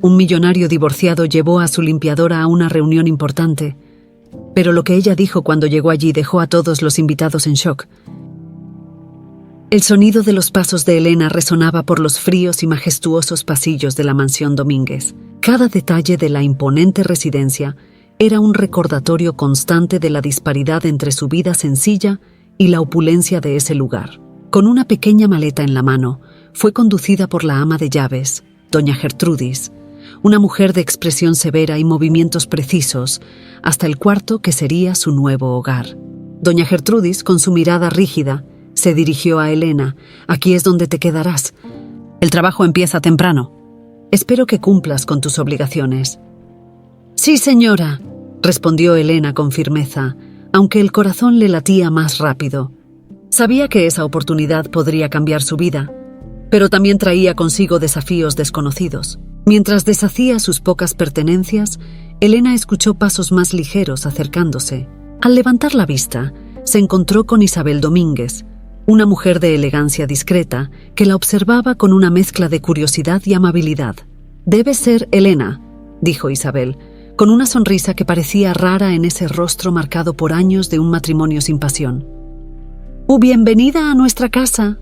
Un millonario divorciado llevó a su limpiadora a una reunión importante, pero lo que ella dijo cuando llegó allí dejó a todos los invitados en shock. El sonido de los pasos de Elena resonaba por los fríos y majestuosos pasillos de la mansión Domínguez. Cada detalle de la imponente residencia era un recordatorio constante de la disparidad entre su vida sencilla y la opulencia de ese lugar. Con una pequeña maleta en la mano, fue conducida por la ama de llaves, doña Gertrudis, una mujer de expresión severa y movimientos precisos, hasta el cuarto que sería su nuevo hogar. Doña Gertrudis, con su mirada rígida, se dirigió a Elena. «Aquí es donde te quedarás. El trabajo empieza temprano. Espero que cumplas con tus obligaciones». «Sí, señora», respondió Elena con firmeza, aunque el corazón le latía más rápido. Sabía que esa oportunidad podría cambiar su vida, pero también traía consigo desafíos desconocidos. Mientras deshacía sus pocas pertenencias, Elena escuchó pasos más ligeros acercándose. Al levantar la vista, se encontró con Isabel Domínguez, una mujer de elegancia discreta que la observaba con una mezcla de curiosidad y amabilidad. «Debe ser Elena», dijo Isabel, con una sonrisa que parecía rara en ese rostro marcado por años de un matrimonio sin pasión. «Bienvenida a nuestra casa».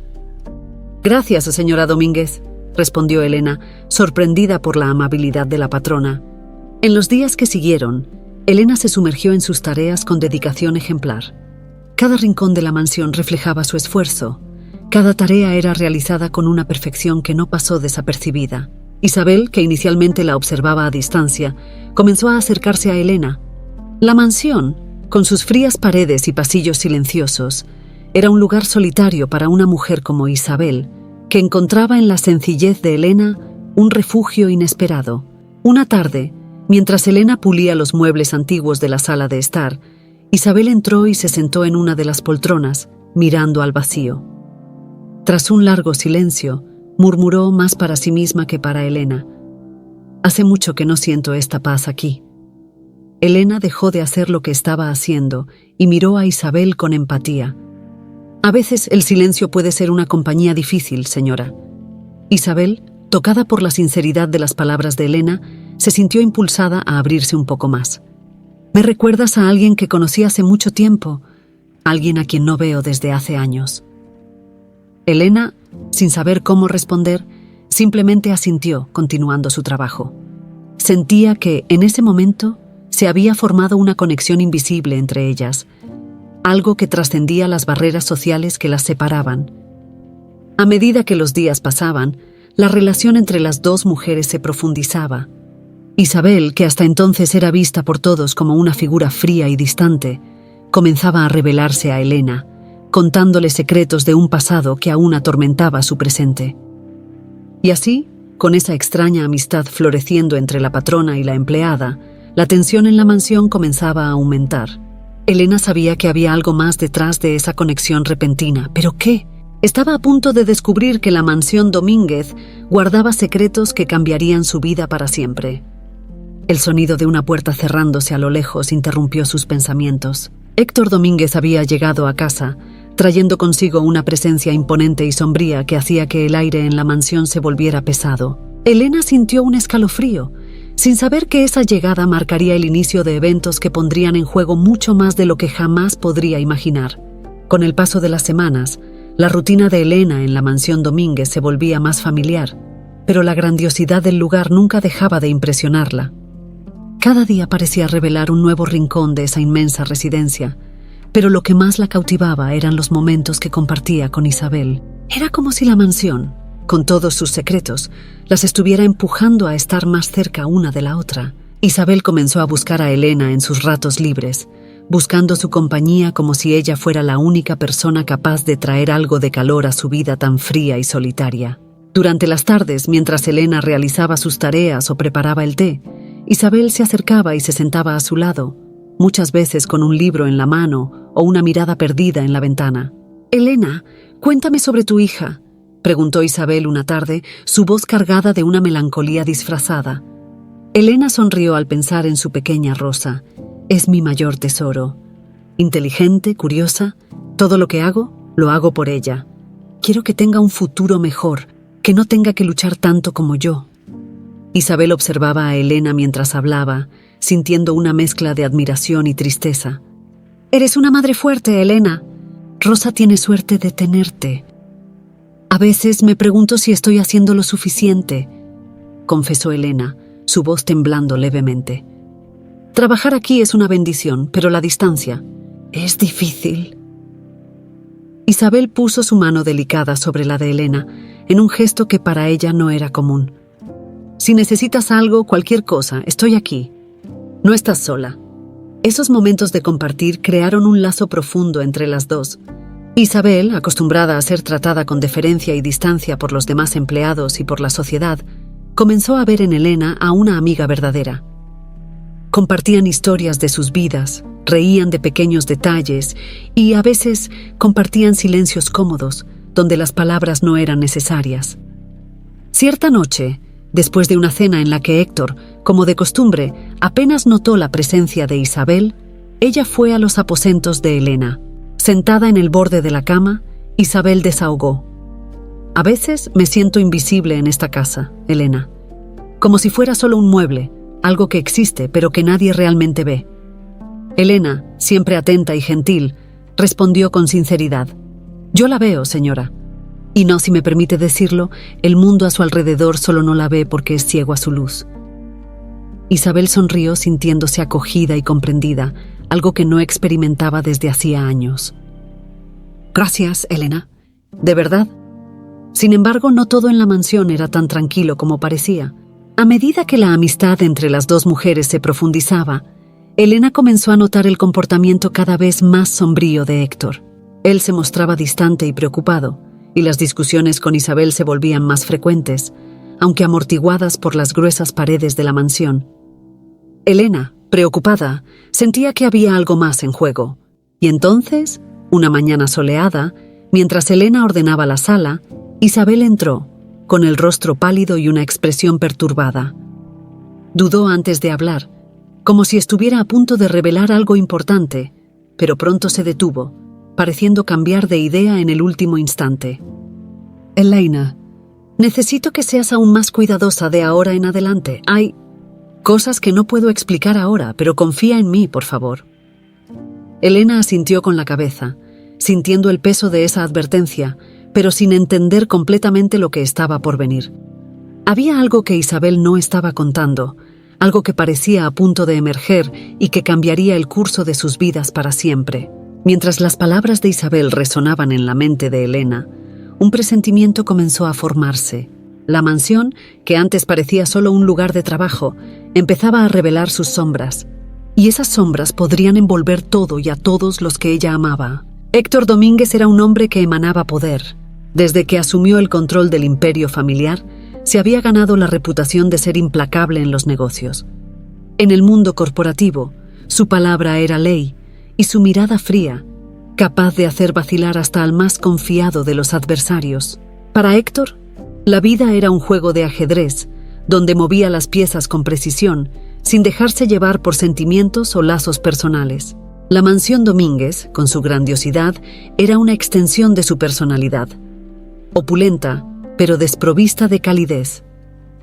«Gracias, señora Domínguez», respondió Elena, sorprendida por la amabilidad de la patrona. En los días que siguieron, Elena se sumergió en sus tareas con dedicación ejemplar. Cada rincón de la mansión reflejaba su esfuerzo. Cada tarea era realizada con una perfección que no pasó desapercibida. Isabel, que inicialmente la observaba a distancia, comenzó a acercarse a Elena. La mansión, con sus frías paredes y pasillos silenciosos, era un lugar solitario para una mujer como Isabel, que encontraba en la sencillez de Elena un refugio inesperado. Una tarde, mientras Elena pulía los muebles antiguos de la sala de estar, Isabel entró y se sentó en una de las poltronas, mirando al vacío. Tras un largo silencio, murmuró más para sí misma que para Elena: «Hace mucho que no siento esta paz aquí». Elena dejó de hacer lo que estaba haciendo y miró a Isabel con empatía. «A veces el silencio puede ser una compañía difícil, señora». Isabel, tocada por la sinceridad de las palabras de Elena, se sintió impulsada a abrirse un poco más. «Me recuerdas a alguien que conocí hace mucho tiempo, alguien a quien no veo desde hace años». Elena, sin saber cómo responder, simplemente asintió, continuando su trabajo. Sentía que, en ese momento, se había formado una conexión invisible entre ellas, algo que trascendía las barreras sociales que las separaban. A medida que los días pasaban, la relación entre las dos mujeres se profundizaba. Isabel, que hasta entonces era vista por todos como una figura fría y distante, comenzaba a revelarse a Elena, contándole secretos de un pasado que aún atormentaba su presente. Y así, con esa extraña amistad floreciendo entre la patrona y la empleada, la tensión en la mansión comenzaba a aumentar. Elena sabía que había algo más detrás de esa conexión repentina. ¿Pero qué? Estaba a punto de descubrir que la mansión Domínguez guardaba secretos que cambiarían su vida para siempre. El sonido de una puerta cerrándose a lo lejos interrumpió sus pensamientos. Héctor Domínguez había llegado a casa, trayendo consigo una presencia imponente y sombría que hacía que el aire en la mansión se volviera pesado. Elena sintió un escalofrío, sin saber que esa llegada marcaría el inicio de eventos que pondrían en juego mucho más de lo que jamás podría imaginar. Con el paso de las semanas, la rutina de Elena en la mansión Domínguez se volvía más familiar, pero la grandiosidad del lugar nunca dejaba de impresionarla. Cada día parecía revelar un nuevo rincón de esa inmensa residencia, pero lo que más la cautivaba eran los momentos que compartía con Isabel. Era como si la mansión, con todos sus secretos, las estuviera empujando a estar más cerca una de la otra. Isabel comenzó a buscar a Elena en sus ratos libres, buscando su compañía como si ella fuera la única persona capaz de traer algo de calor a su vida tan fría y solitaria. Durante las tardes, mientras Elena realizaba sus tareas o preparaba el té, Isabel se acercaba y se sentaba a su lado, muchas veces con un libro en la mano o una mirada perdida en la ventana. «Elena, cuéntame sobre tu hija», preguntó Isabel una tarde, su voz cargada de una melancolía disfrazada. Elena sonrió al pensar en su pequeña Rosa. «Es mi mayor tesoro. Inteligente, curiosa, todo lo que hago, lo hago por ella. Quiero que tenga un futuro mejor, que no tenga que luchar tanto como yo». Isabel observaba a Elena mientras hablaba, sintiendo una mezcla de admiración y tristeza. «Eres una madre fuerte, Elena. Rosa tiene suerte de tenerte. A veces me pregunto si estoy haciendo lo suficiente», confesó Elena, su voz temblando levemente. «Trabajar aquí es una bendición, pero la distancia es difícil». Isabel puso su mano delicada sobre la de Elena, en un gesto que para ella no era común. «Si necesitas algo, cualquier cosa, estoy aquí. No estás sola». Esos momentos de compartir crearon un lazo profundo entre las dos. Isabel, acostumbrada a ser tratada con deferencia y distancia por los demás empleados y por la sociedad, comenzó a ver en Elena a una amiga verdadera. Compartían historias de sus vidas, reían de pequeños detalles y a veces compartían silencios cómodos, donde las palabras no eran necesarias. Cierta noche, después de una cena en la que Héctor, como de costumbre, apenas notó la presencia de Isabel, ella fue a los aposentos de Elena. Sentada en el borde de la cama, Isabel desahogó. «A veces me siento invisible en esta casa, Elena. Como si fuera solo un mueble, algo que existe pero que nadie realmente ve». Elena, siempre atenta y gentil, respondió con sinceridad. «Yo la veo, señora. Y no, si me permite decirlo, el mundo a su alrededor solo no la ve porque es ciego a su luz». Isabel sonrió sintiéndose acogida y comprendida, algo que no experimentaba desde hacía años. «Gracias, Elena. ¿De verdad?» Sin embargo, no todo en la mansión era tan tranquilo como parecía. A medida que la amistad entre las dos mujeres se profundizaba, Elena comenzó a notar el comportamiento cada vez más sombrío de Héctor. Él se mostraba distante y preocupado, y las discusiones con Isabel se volvían más frecuentes, aunque amortiguadas por las gruesas paredes de la mansión. Elena, preocupada, sentía que había algo más en juego. Y entonces, una mañana soleada, mientras Elena ordenaba la sala, Isabel entró, con el rostro pálido y una expresión perturbada. Dudó antes de hablar, como si estuviera a punto de revelar algo importante, pero pronto se detuvo, pareciendo cambiar de idea en el último instante. «Elena, necesito que seas aún más cuidadosa de ahora en adelante. Hay cosas que no puedo explicar ahora, pero confía en mí, por favor». Elena asintió con la cabeza, sintiendo el peso de esa advertencia, pero sin entender completamente lo que estaba por venir. Había algo que Isabel no estaba contando, algo que parecía a punto de emerger y que cambiaría el curso de sus vidas para siempre. Mientras las palabras de Isabel resonaban en la mente de Elena, un presentimiento comenzó a formarse. La mansión, que antes parecía solo un lugar de trabajo, empezaba a revelar sus sombras, y esas sombras podrían envolver todo y a todos los que ella amaba. Héctor Domínguez era un hombre que emanaba poder. Desde que asumió el control del imperio familiar, se había ganado la reputación de ser implacable en los negocios. En el mundo corporativo, su palabra era ley, y su mirada fría, capaz de hacer vacilar hasta al más confiado de los adversarios. Para Héctor, la vida era un juego de ajedrez, donde movía las piezas con precisión, sin dejarse llevar por sentimientos o lazos personales. La mansión Domínguez, con su grandiosidad, era una extensión de su personalidad. Opulenta, pero desprovista de calidez.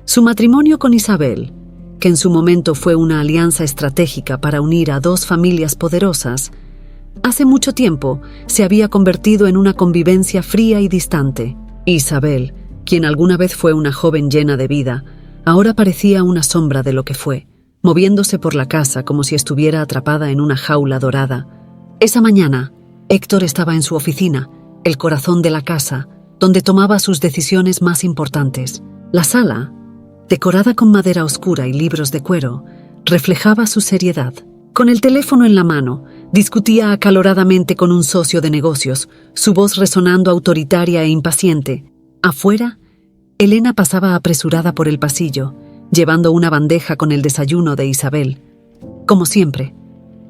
Su matrimonio con Isabel, que en su momento fue una alianza estratégica para unir a dos familias poderosas, hace mucho tiempo se había convertido en una convivencia fría y distante. Isabel, quien alguna vez fue una joven llena de vida, ahora parecía una sombra de lo que fue, moviéndose por la casa como si estuviera atrapada en una jaula dorada. Esa mañana, Héctor estaba en su oficina, el corazón de la casa, donde tomaba sus decisiones más importantes. La sala, decorada con madera oscura y libros de cuero, reflejaba su seriedad. Con el teléfono en la mano, discutía acaloradamente con un socio de negocios, su voz resonando autoritaria e impaciente. Afuera, Elena pasaba apresurada por el pasillo, llevando una bandeja con el desayuno de Isabel. Como siempre,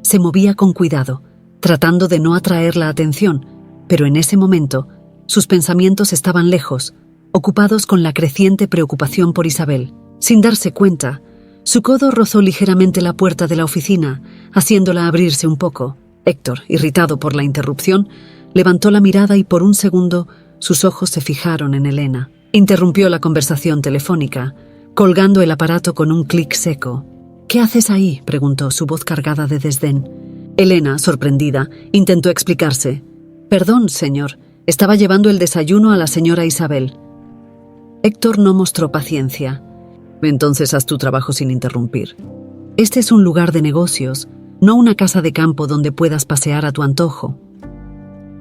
se movía con cuidado, tratando de no atraer la atención, pero en ese momento, sus pensamientos estaban lejos, ocupados con la creciente preocupación por Isabel. Sin darse cuenta, su codo rozó ligeramente la puerta de la oficina, haciéndola abrirse un poco. Héctor, irritado por la interrupción, levantó la mirada y por un segundo sus ojos se fijaron en Elena. Interrumpió la conversación telefónica, colgando el aparato con un clic seco. «¿Qué haces ahí?», preguntó, su voz cargada de desdén. Elena, sorprendida, intentó explicarse. «Perdón, señor, estaba llevando el desayuno a la señora Isabel». Héctor no mostró paciencia. «Entonces haz tu trabajo sin interrumpir. Este es un lugar de negocios, no una casa de campo donde puedas pasear a tu antojo».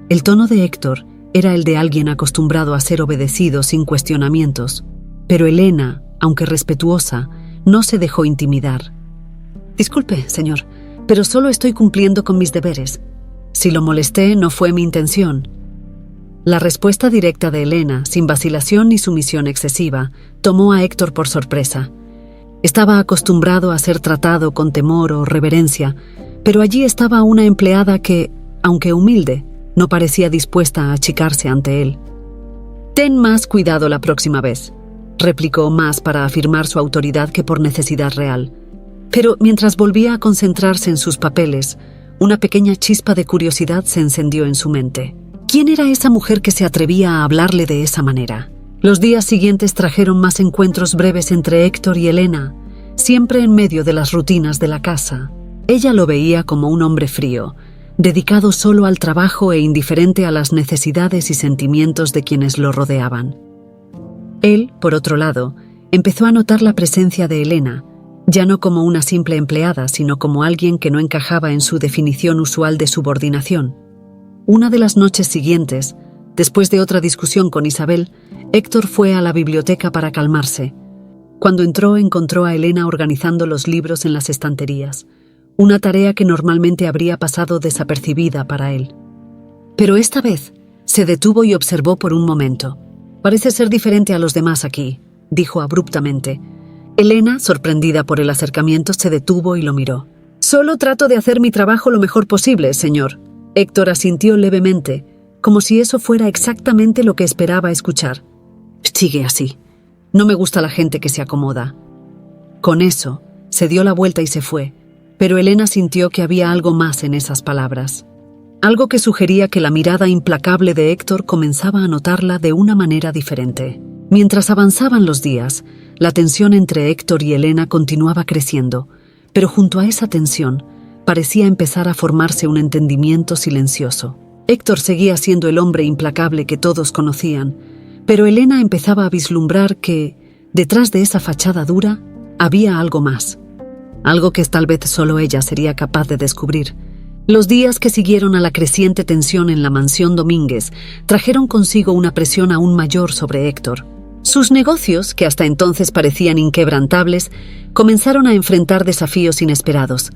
El tono de Héctor era el de alguien acostumbrado a ser obedecido sin cuestionamientos, pero Elena, aunque respetuosa, no se dejó intimidar. «Disculpe, señor, pero solo estoy cumpliendo con mis deberes. Si lo molesté, no fue mi intención». La respuesta directa de Elena, sin vacilación ni sumisión excesiva, tomó a Héctor por sorpresa. Estaba acostumbrado a ser tratado con temor o reverencia, pero allí estaba una empleada que, aunque humilde, no parecía dispuesta a achicarse ante él. «Ten más cuidado la próxima vez», replicó más para afirmar su autoridad que por necesidad real. Pero mientras volvía a concentrarse en sus papeles, una pequeña chispa de curiosidad se encendió en su mente. ¿Quién era esa mujer que se atrevía a hablarle de esa manera? Los días siguientes trajeron más encuentros breves entre Héctor y Elena, siempre en medio de las rutinas de la casa. Ella lo veía como un hombre frío, dedicado solo al trabajo e indiferente a las necesidades y sentimientos de quienes lo rodeaban. Él, por otro lado, empezó a notar la presencia de Elena, ya no como una simple empleada, sino como alguien que no encajaba en su definición usual de subordinación. Una de las noches siguientes, después de otra discusión con Isabel, Héctor fue a la biblioteca para calmarse. Cuando entró, encontró a Elena organizando los libros en las estanterías, una tarea que normalmente habría pasado desapercibida para él. Pero esta vez se detuvo y observó por un momento. «Parece ser diferente a los demás aquí», dijo abruptamente. Elena, sorprendida por el acercamiento, se detuvo y lo miró. «Solo trato de hacer mi trabajo lo mejor posible, señor». Héctor asintió levemente, como si eso fuera exactamente lo que esperaba escuchar. «Sigue así. No me gusta la gente que se acomoda». Con eso, se dio la vuelta y se fue, pero Elena sintió que había algo más en esas palabras. Algo que sugería que la mirada implacable de Héctor comenzaba a notarla de una manera diferente. Mientras avanzaban los días, la tensión entre Héctor y Elena continuaba creciendo, pero junto a esa tensión, parecía empezar a formarse un entendimiento silencioso. Héctor seguía siendo el hombre implacable que todos conocían, pero Elena empezaba a vislumbrar que, detrás de esa fachada dura, había algo más. Algo que tal vez solo ella sería capaz de descubrir. Los días que siguieron a la creciente tensión en la mansión Domínguez trajeron consigo una presión aún mayor sobre Héctor. Sus negocios, que hasta entonces parecían inquebrantables, comenzaron a enfrentar desafíos inesperados.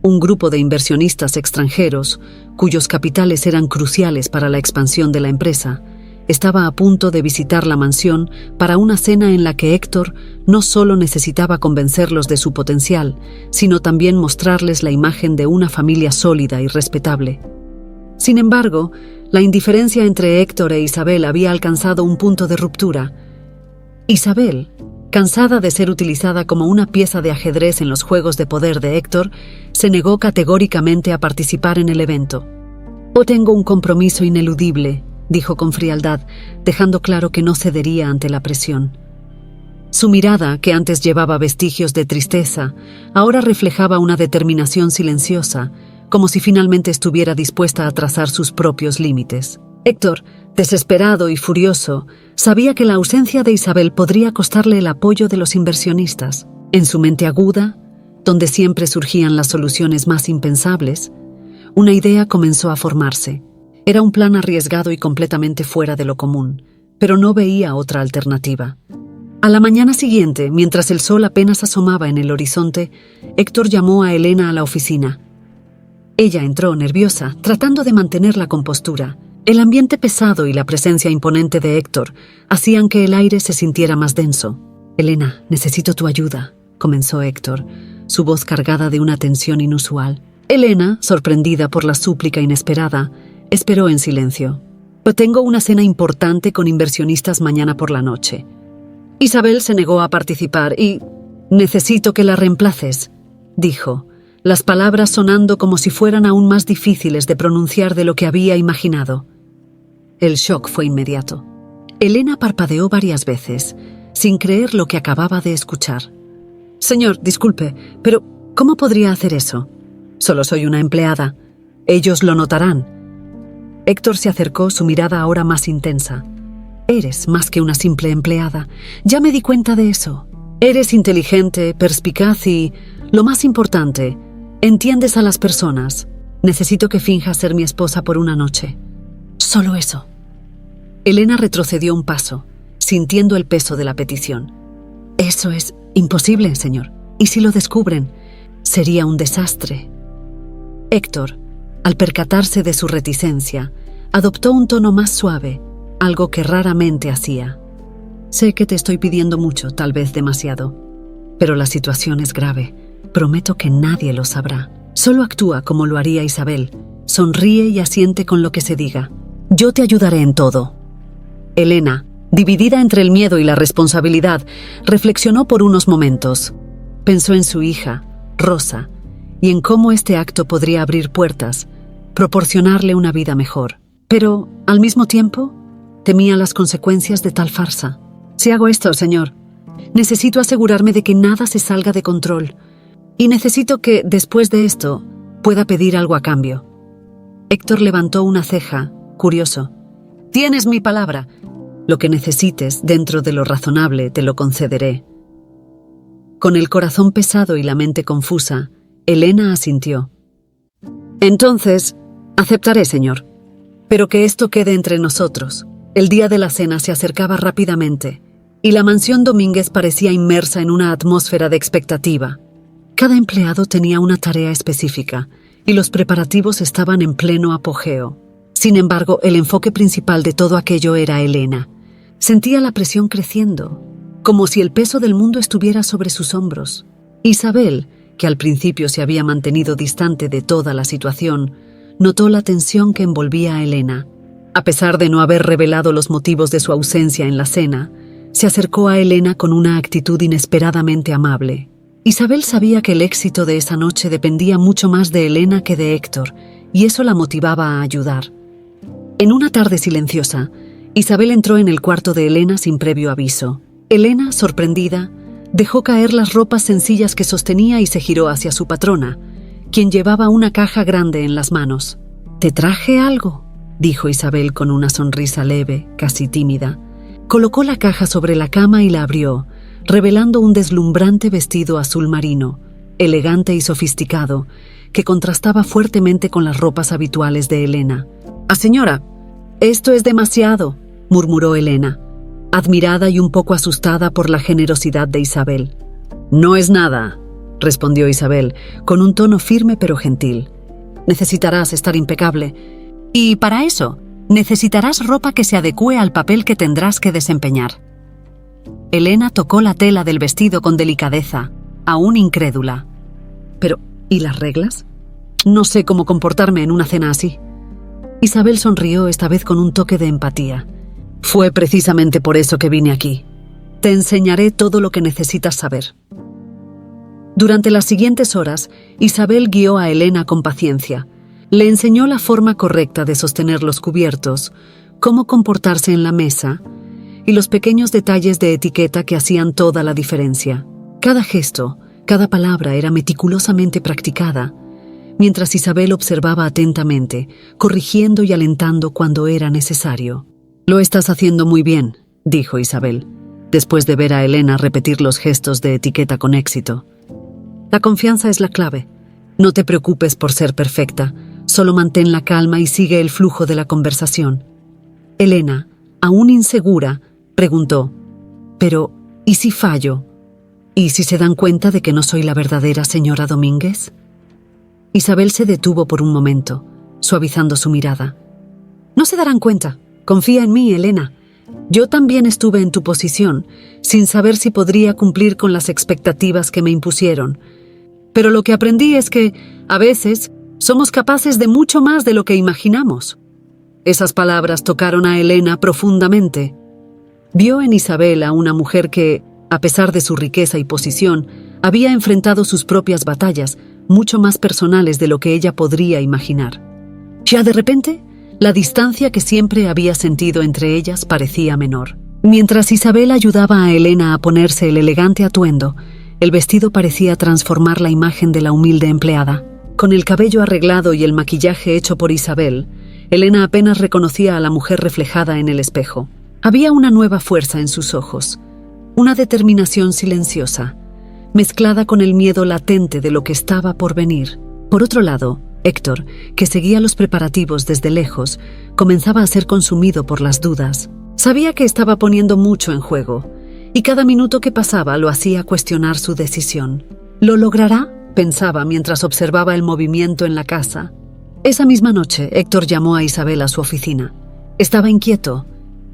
Un grupo de inversionistas extranjeros, cuyos capitales eran cruciales para la expansión de la empresa, estaba a punto de visitar la mansión para una cena en la que Héctor no solo necesitaba convencerlos de su potencial, sino también mostrarles la imagen de una familia sólida y respetable. Sin embargo, la indiferencia entre Héctor e Isabel había alcanzado un punto de ruptura. Isabel, cansada de ser utilizada como una pieza de ajedrez en los juegos de poder de Héctor, se negó categóricamente a participar en el evento. «Oh, tengo un compromiso ineludible», dijo con frialdad, dejando claro que no cedería ante la presión. Su mirada, que antes llevaba vestigios de tristeza, ahora reflejaba una determinación silenciosa, como si finalmente estuviera dispuesta a trazar sus propios límites. Héctor, desesperado y furioso, sabía que la ausencia de Isabel podría costarle el apoyo de los inversionistas. En su mente aguda, donde siempre surgían las soluciones más impensables, una idea comenzó a formarse. Era un plan arriesgado y completamente fuera de lo común, pero no veía otra alternativa. A la mañana siguiente, mientras el sol apenas asomaba en el horizonte, Héctor llamó a Elena a la oficina. Ella entró nerviosa, tratando de mantener la compostura. El ambiente pesado y la presencia imponente de Héctor hacían que el aire se sintiera más denso. «Elena, necesito tu ayuda», comenzó Héctor, su voz cargada de una tensión inusual. Elena, sorprendida por la súplica inesperada, esperó en silencio. «Tengo una cena importante con inversionistas mañana por la noche. Isabel se negó a participar y necesito que la reemplaces», dijo, las palabras sonando como si fueran aún más difíciles de pronunciar de lo que había imaginado. El shock fue inmediato. Elena parpadeó varias veces, sin creer lo que acababa de escuchar. «Señor, disculpe, pero ¿cómo podría hacer eso? Solo soy una empleada. Ellos lo notarán». Héctor se acercó, su mirada ahora más intensa. «Eres más que una simple empleada. Ya me di cuenta de eso. Eres inteligente, perspicaz y, lo más importante, entiendes a las personas. Necesito que finjas ser mi esposa por una noche. Solo eso». Elena retrocedió un paso, sintiendo el peso de la petición. «Eso es imposible, señor. ¿Y si lo descubren? Sería un desastre». Héctor, al percatarse de su reticencia, adoptó un tono más suave, algo que raramente hacía. «Sé que te estoy pidiendo mucho, tal vez demasiado, pero la situación es grave. Prometo que nadie lo sabrá. Solo actúa como lo haría Isabel. Sonríe y asiente con lo que se diga. Yo te ayudaré en todo». Elena, dividida entre el miedo y la responsabilidad, reflexionó por unos momentos. Pensó en su hija, Rosa, y en cómo este acto podría abrir puertas, proporcionarle una vida mejor. Pero, al mismo tiempo, temía las consecuencias de tal farsa. «Si hago esto, señor, necesito asegurarme de que nada se salga de control. Y necesito que, después de esto, pueda pedir algo a cambio». Héctor levantó una ceja, curioso. «Tienes mi palabra. Lo que necesites, dentro de lo razonable, te lo concederé». Con el corazón pesado y la mente confusa, Elena asintió. «Entonces, aceptaré, señor. Pero que esto quede entre nosotros». El día de la cena se acercaba rápidamente, y la mansión Domínguez parecía inmersa en una atmósfera de expectativa. Cada empleado tenía una tarea específica, y los preparativos estaban en pleno apogeo. Sin embargo, el enfoque principal de todo aquello era Elena. Sentía la presión creciendo, como si el peso del mundo estuviera sobre sus hombros. Isabel, que al principio se había mantenido distante de toda la situación, notó la tensión que envolvía a Elena. A pesar de no haber revelado los motivos de su ausencia en la cena, se acercó a Elena con una actitud inesperadamente amable. Isabel sabía que el éxito de esa noche dependía mucho más de Elena que de Héctor, y eso la motivaba a ayudar. En una tarde silenciosa, Isabel entró en el cuarto de Elena sin previo aviso. Elena, sorprendida, dejó caer las ropas sencillas que sostenía y se giró hacia su patrona, quien llevaba una caja grande en las manos. «¿Te traje algo?», dijo Isabel con una sonrisa leve, casi tímida. Colocó la caja sobre la cama y la abrió, revelando un deslumbrante vestido azul marino, elegante y sofisticado, que contrastaba fuertemente con las ropas habituales de Elena. «Ah, señora, esto es demasiado», murmuró Elena, admirada y un poco asustada por la generosidad de Isabel. «No es nada», respondió Isabel, con un tono firme pero gentil. «Necesitarás estar impecable. Y para eso, necesitarás ropa que se adecue al papel que tendrás que desempeñar». Elena tocó la tela del vestido con delicadeza, aún incrédula. «Pero, ¿y las reglas? No sé cómo comportarme en una cena así». Isabel sonrió, esta vez con un toque de empatía. «Fue precisamente por eso que vine aquí. Te enseñaré todo lo que necesitas saber». Durante las siguientes horas, Isabel guió a Elena con paciencia. Le enseñó la forma correcta de sostener los cubiertos, cómo comportarse en la mesa y los pequeños detalles de etiqueta que hacían toda la diferencia. Cada gesto, cada palabra era meticulosamente practicada, mientras Isabel observaba atentamente, corrigiendo y alentando cuando era necesario. «Lo estás haciendo muy bien», dijo Isabel, después de ver a Elena repetir los gestos de etiqueta con éxito. «La confianza es la clave. No te preocupes por ser perfecta, solo mantén la calma y sigue el flujo de la conversación». Elena, aún insegura, preguntó: «Pero, ¿y si fallo? ¿Y si se dan cuenta de que no soy la verdadera señora Domínguez?». Isabel se detuvo por un momento, suavizando su mirada. «No se darán cuenta. Confía en mí, Elena. Yo también estuve en tu posición, sin saber si podría cumplir con las expectativas que me impusieron. Pero lo que aprendí es que, a veces, somos capaces de mucho más de lo que imaginamos». Esas palabras tocaron a Elena profundamente. Vio en Isabel a una mujer que, a pesar de su riqueza y posición, había enfrentado sus propias batallas, mucho más personales de lo que ella podría imaginar. Ya de repente, la distancia que siempre había sentido entre ellas parecía menor. Mientras Isabel ayudaba a Elena a ponerse el elegante atuendo, el vestido parecía transformar la imagen de la humilde empleada. Con el cabello arreglado y el maquillaje hecho por Isabel, Elena apenas reconocía a la mujer reflejada en el espejo. Había una nueva fuerza en sus ojos, una determinación silenciosa, mezclada con el miedo latente de lo que estaba por venir. Por otro lado, Héctor, que seguía los preparativos desde lejos, comenzaba a ser consumido por las dudas. Sabía que estaba poniendo mucho en juego, y cada minuto que pasaba lo hacía cuestionar su decisión. ¿Lo logrará?, pensaba mientras observaba el movimiento en la casa. Esa misma noche, Héctor llamó a Isabel a su oficina. Estaba inquieto.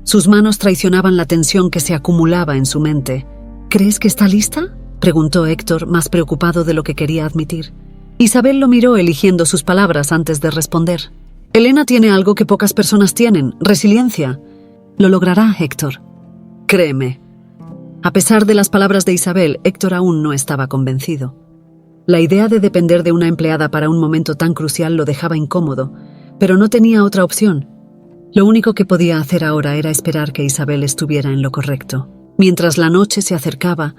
Sus manos traicionaban la tensión que se acumulaba en su mente. ¿Crees que está lista?, preguntó Héctor, más preocupado de lo que quería admitir. Isabel lo miró eligiendo sus palabras antes de responder. Elena tiene algo que pocas personas tienen: resiliencia. Lo logrará, Héctor. Créeme. A pesar de las palabras de Isabel, Héctor aún no estaba convencido. La idea de depender de una empleada para un momento tan crucial lo dejaba incómodo, pero no tenía otra opción. Lo único que podía hacer ahora era esperar que Isabel estuviera en lo correcto. Mientras la noche se acercaba,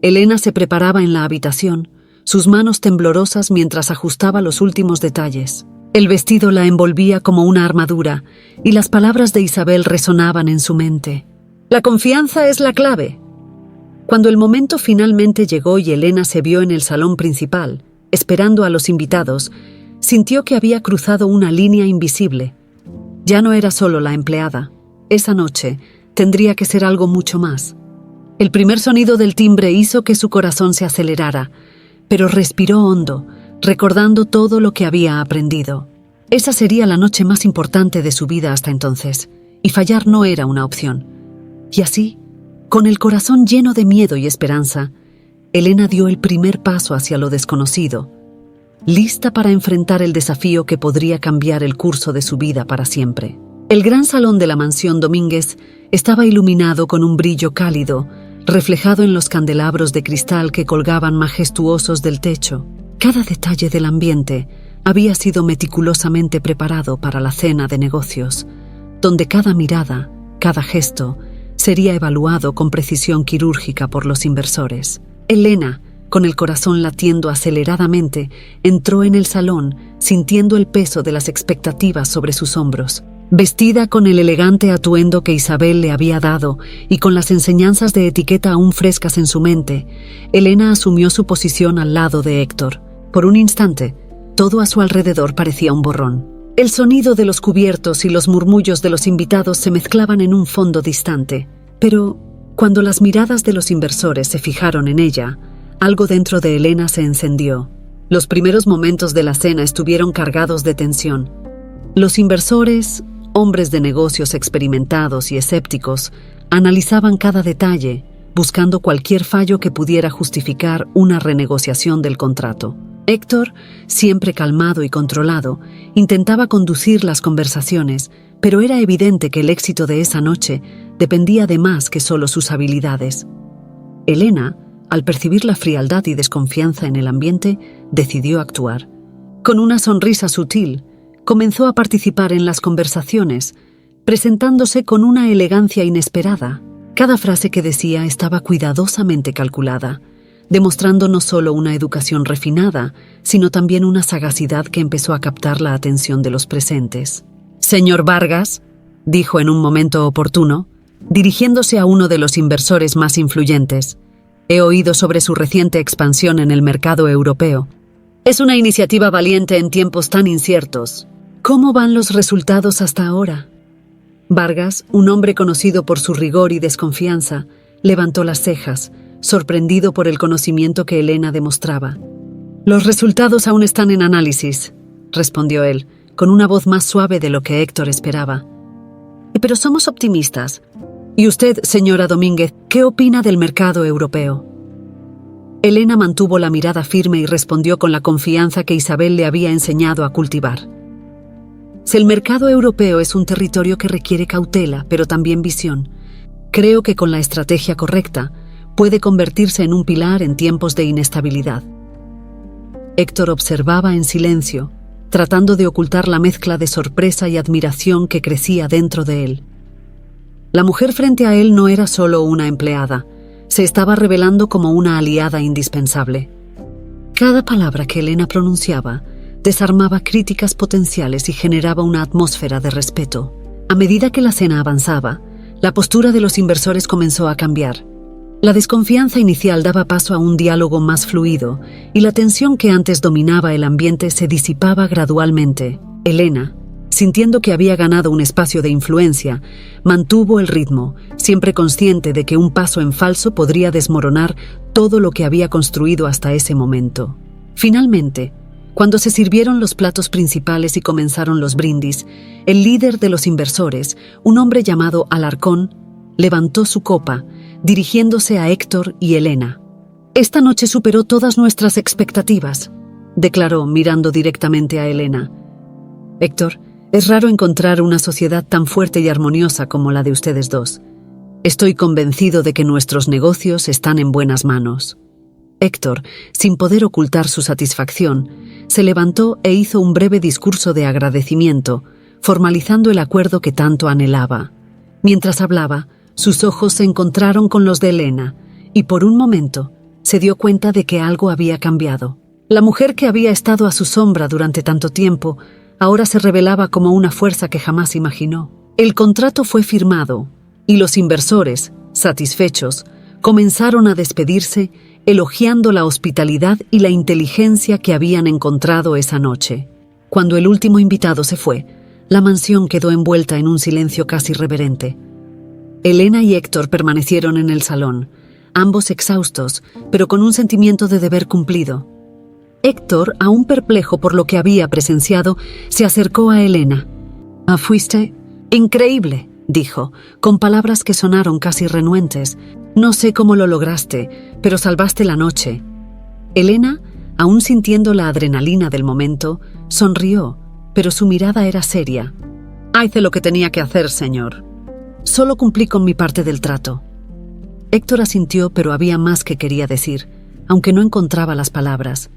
Elena se preparaba en la habitación, sus manos temblorosas mientras ajustaba los últimos detalles. El vestido la envolvía como una armadura, y las palabras de Isabel resonaban en su mente. La confianza es la clave. Cuando el momento finalmente llegó y Elena se vio en el salón principal, esperando a los invitados, sintió que había cruzado una línea invisible. Ya no era solo la empleada. Esa noche tendría que ser algo mucho más. El primer sonido del timbre hizo que su corazón se acelerara, pero respiró hondo, recordando todo lo que había aprendido. Esa sería la noche más importante de su vida hasta entonces, y fallar no era una opción. Y así, con el corazón lleno de miedo y esperanza, Elena dio el primer paso hacia lo desconocido, lista para enfrentar el desafío que podría cambiar el curso de su vida para siempre. El gran salón de la mansión Domínguez estaba iluminado con un brillo cálido, reflejado en los candelabros de cristal que colgaban majestuosos del techo. Cada detalle del ambiente había sido meticulosamente preparado para la cena de negocios, donde cada mirada, cada gesto, sería evaluado con precisión quirúrgica por los inversores. Elena, con el corazón latiendo aceleradamente, entró en el salón, sintiendo el peso de las expectativas sobre sus hombros. Vestida con el elegante atuendo que Isabel le había dado y con las enseñanzas de etiqueta aún frescas en su mente, Elena asumió su posición al lado de Héctor. Por un instante, todo a su alrededor parecía un borrón. El sonido de los cubiertos y los murmullos de los invitados se mezclaban en un fondo distante. Pero, cuando las miradas de los inversores se fijaron en ella, algo dentro de Elena se encendió. Los primeros momentos de la cena estuvieron cargados de tensión. Los inversores, hombres de negocios experimentados y escépticos, analizaban cada detalle, buscando cualquier fallo que pudiera justificar una renegociación del contrato. Héctor, siempre calmado y controlado, intentaba conducir las conversaciones, pero era evidente que el éxito de esa noche dependía de más que solo sus habilidades. Elena, al percibir la frialdad y desconfianza en el ambiente, decidió actuar. Con una sonrisa sutil, comenzó a participar en las conversaciones, presentándose con una elegancia inesperada. Cada frase que decía estaba cuidadosamente calculada, demostrando no solo una educación refinada, sino también una sagacidad que empezó a captar la atención de los presentes. «Señor Vargas», dijo en un momento oportuno, dirigiéndose a uno de los inversores más influyentes, «he oído sobre su reciente expansión en el mercado europeo. Es una iniciativa valiente en tiempos tan inciertos. ¿Cómo van los resultados hasta ahora?» Vargas, un hombre conocido por su rigor y desconfianza, levantó las cejas, sorprendido por el conocimiento que Elena demostraba. «Los resultados aún están en análisis», respondió él, con una voz más suave de lo que Héctor esperaba. «Pero somos optimistas. ¿Y usted, señora Domínguez, qué opina del mercado europeo?» Elena mantuvo la mirada firme y respondió con la confianza que Isabel le había enseñado a cultivar. «El mercado europeo es un territorio que requiere cautela, pero también visión. Creo que con la estrategia correcta, puede convertirse en un pilar en tiempos de inestabilidad». Héctor observaba en silencio, tratando de ocultar la mezcla de sorpresa y admiración que crecía dentro de él. La mujer frente a él no era solo una empleada, se estaba revelando como una aliada indispensable. Cada palabra que Elena pronunciaba desarmaba críticas potenciales y generaba una atmósfera de respeto. A medida que la cena avanzaba, la postura de los inversores comenzó a cambiar. La desconfianza inicial daba paso a un diálogo más fluido y la tensión que antes dominaba el ambiente se disipaba gradualmente. Elena, sintiendo que había ganado un espacio de influencia, mantuvo el ritmo, siempre consciente de que un paso en falso podría desmoronar todo lo que había construido hasta ese momento. Finalmente, cuando se sirvieron los platos principales y comenzaron los brindis, el líder de los inversores, un hombre llamado Alarcón, levantó su copa, dirigiéndose a Héctor y Elena. «Esta noche superó todas nuestras expectativas», declaró mirando directamente a Elena. «Héctor, es raro encontrar una sociedad tan fuerte y armoniosa como la de ustedes dos. Estoy convencido de que nuestros negocios están en buenas manos». Héctor, sin poder ocultar su satisfacción, se levantó e hizo un breve discurso de agradecimiento, formalizando el acuerdo que tanto anhelaba. Mientras hablaba, sus ojos se encontraron con los de Elena, y por un momento se dio cuenta de que algo había cambiado. La mujer que había estado a su sombra durante tanto tiempo, ahora se revelaba como una fuerza que jamás imaginó. El contrato fue firmado, y los inversores, satisfechos, comenzaron a despedirse, elogiando la hospitalidad y la inteligencia que habían encontrado esa noche. Cuando el último invitado se fue, la mansión quedó envuelta en un silencio casi reverente. Elena y Héctor permanecieron en el salón, ambos exhaustos, pero con un sentimiento de deber cumplido. Héctor, aún perplejo por lo que había presenciado, se acercó a Elena. «¿Ah, fuiste? Increíble», dijo, con palabras que sonaron casi renuentes. «No sé cómo lo lograste, pero salvaste la noche». Elena, aún sintiendo la adrenalina del momento, sonrió, pero su mirada era seria. «Hice lo que tenía que hacer, señor. Solo cumplí con mi parte del trato». Héctor asintió, pero había más que quería decir, aunque no encontraba las palabras.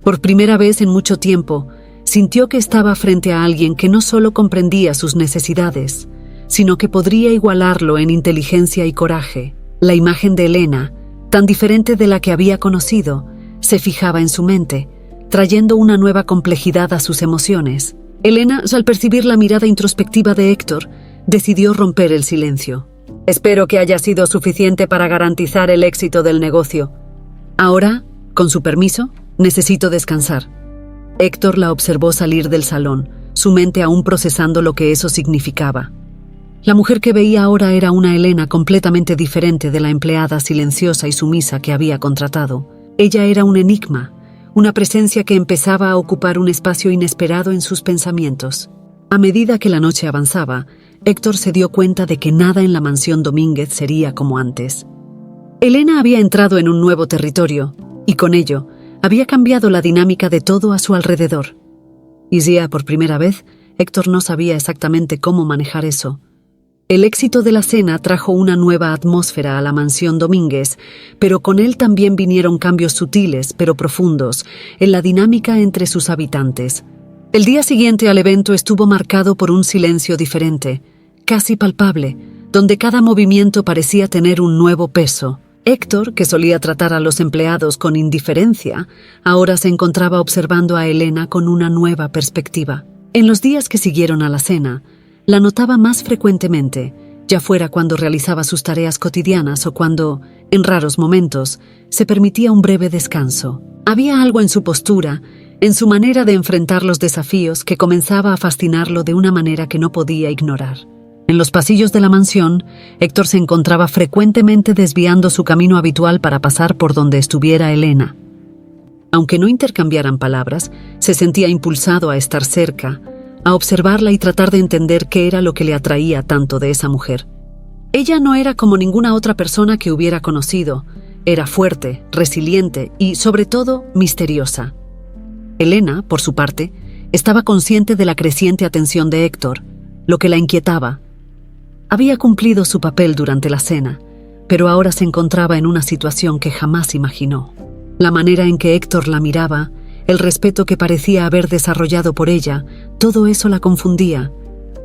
Por primera vez en mucho tiempo, sintió que estaba frente a alguien que no solo comprendía sus necesidades, sino que podría igualarlo en inteligencia y coraje. La imagen de Elena, tan diferente de la que había conocido, se fijaba en su mente, trayendo una nueva complejidad a sus emociones. Elena, al percibir la mirada introspectiva de Héctor, decidió romper el silencio. «Espero que haya sido suficiente para garantizar el éxito del negocio. Ahora, con su permiso, necesito descansar». Héctor la observó salir del salón, su mente aún procesando lo que eso significaba. La mujer que veía ahora era una Elena completamente diferente de la empleada silenciosa y sumisa que había contratado. Ella era un enigma, una presencia que empezaba a ocupar un espacio inesperado en sus pensamientos. A medida que la noche avanzaba, Héctor se dio cuenta de que nada en la mansión Domínguez sería como antes. Elena había entrado en un nuevo territorio, y con ello había cambiado la dinámica de todo a su alrededor. Y ya por primera vez, Héctor no sabía exactamente cómo manejar eso. El éxito de la cena trajo una nueva atmósfera a la mansión Domínguez, pero con él también vinieron cambios sutiles pero profundos en la dinámica entre sus habitantes. El día siguiente al evento estuvo marcado por un silencio diferente, casi palpable, donde cada movimiento parecía tener un nuevo peso. Héctor, que solía tratar a los empleados con indiferencia, ahora se encontraba observando a Elena con una nueva perspectiva. En los días que siguieron a la cena, la notaba más frecuentemente, ya fuera cuando realizaba sus tareas cotidianas o cuando, en raros momentos, se permitía un breve descanso. Había algo en su postura, en su manera de enfrentar los desafíos que comenzaba a fascinarlo de una manera que no podía ignorar. En los pasillos de la mansión, Héctor se encontraba frecuentemente desviando su camino habitual para pasar por donde estuviera Elena. Aunque no intercambiaran palabras, se sentía impulsado a estar cerca, a observarla y tratar de entender qué era lo que le atraía tanto de esa mujer. Ella no era como ninguna otra persona que hubiera conocido. Era fuerte, resiliente y, sobre todo, misteriosa. Elena, por su parte, estaba consciente de la creciente atención de Héctor, lo que la inquietaba. Había cumplido su papel durante la cena, pero ahora se encontraba en una situación que jamás imaginó. La manera en que Héctor la miraba, el respeto que parecía haber desarrollado por ella, todo eso la confundía.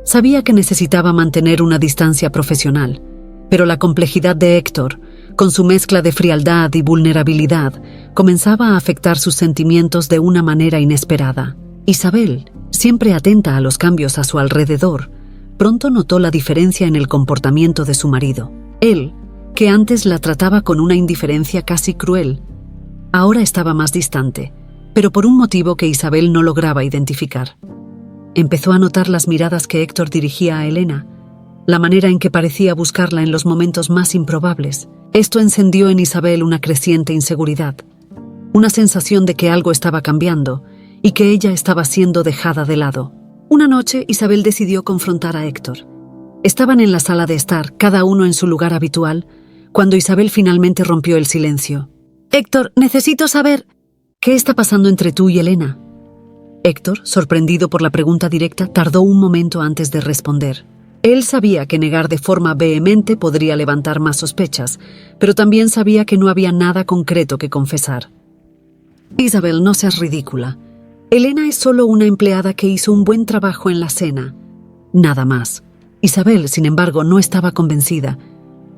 Sabía que necesitaba mantener una distancia profesional, pero la complejidad de Héctor, con su mezcla de frialdad y vulnerabilidad, comenzaba a afectar sus sentimientos de una manera inesperada. Isabel, siempre atenta a los cambios a su alrededor, pronto notó la diferencia en el comportamiento de su marido. Él, que antes la trataba con una indiferencia casi cruel, ahora estaba más distante, pero por un motivo que Isabel no lograba identificar. Empezó a notar las miradas que Héctor dirigía a Elena, la manera en que parecía buscarla en los momentos más improbables. Esto encendió en Isabel una creciente inseguridad, una sensación de que algo estaba cambiando y que ella estaba siendo dejada de lado. Una noche, Isabel decidió confrontar a Héctor. Estaban en la sala de estar, cada uno en su lugar habitual, cuando Isabel finalmente rompió el silencio. «Héctor, necesito saber, ¿qué está pasando entre tú y Elena?» Héctor, sorprendido por la pregunta directa, tardó un momento antes de responder. Él sabía que negar de forma vehemente podría levantar más sospechas, pero también sabía que no había nada concreto que confesar. «Isabel, no seas ridícula. Elena es solo una empleada que hizo un buen trabajo en la cena. Nada más». Isabel, sin embargo, no estaba convencida.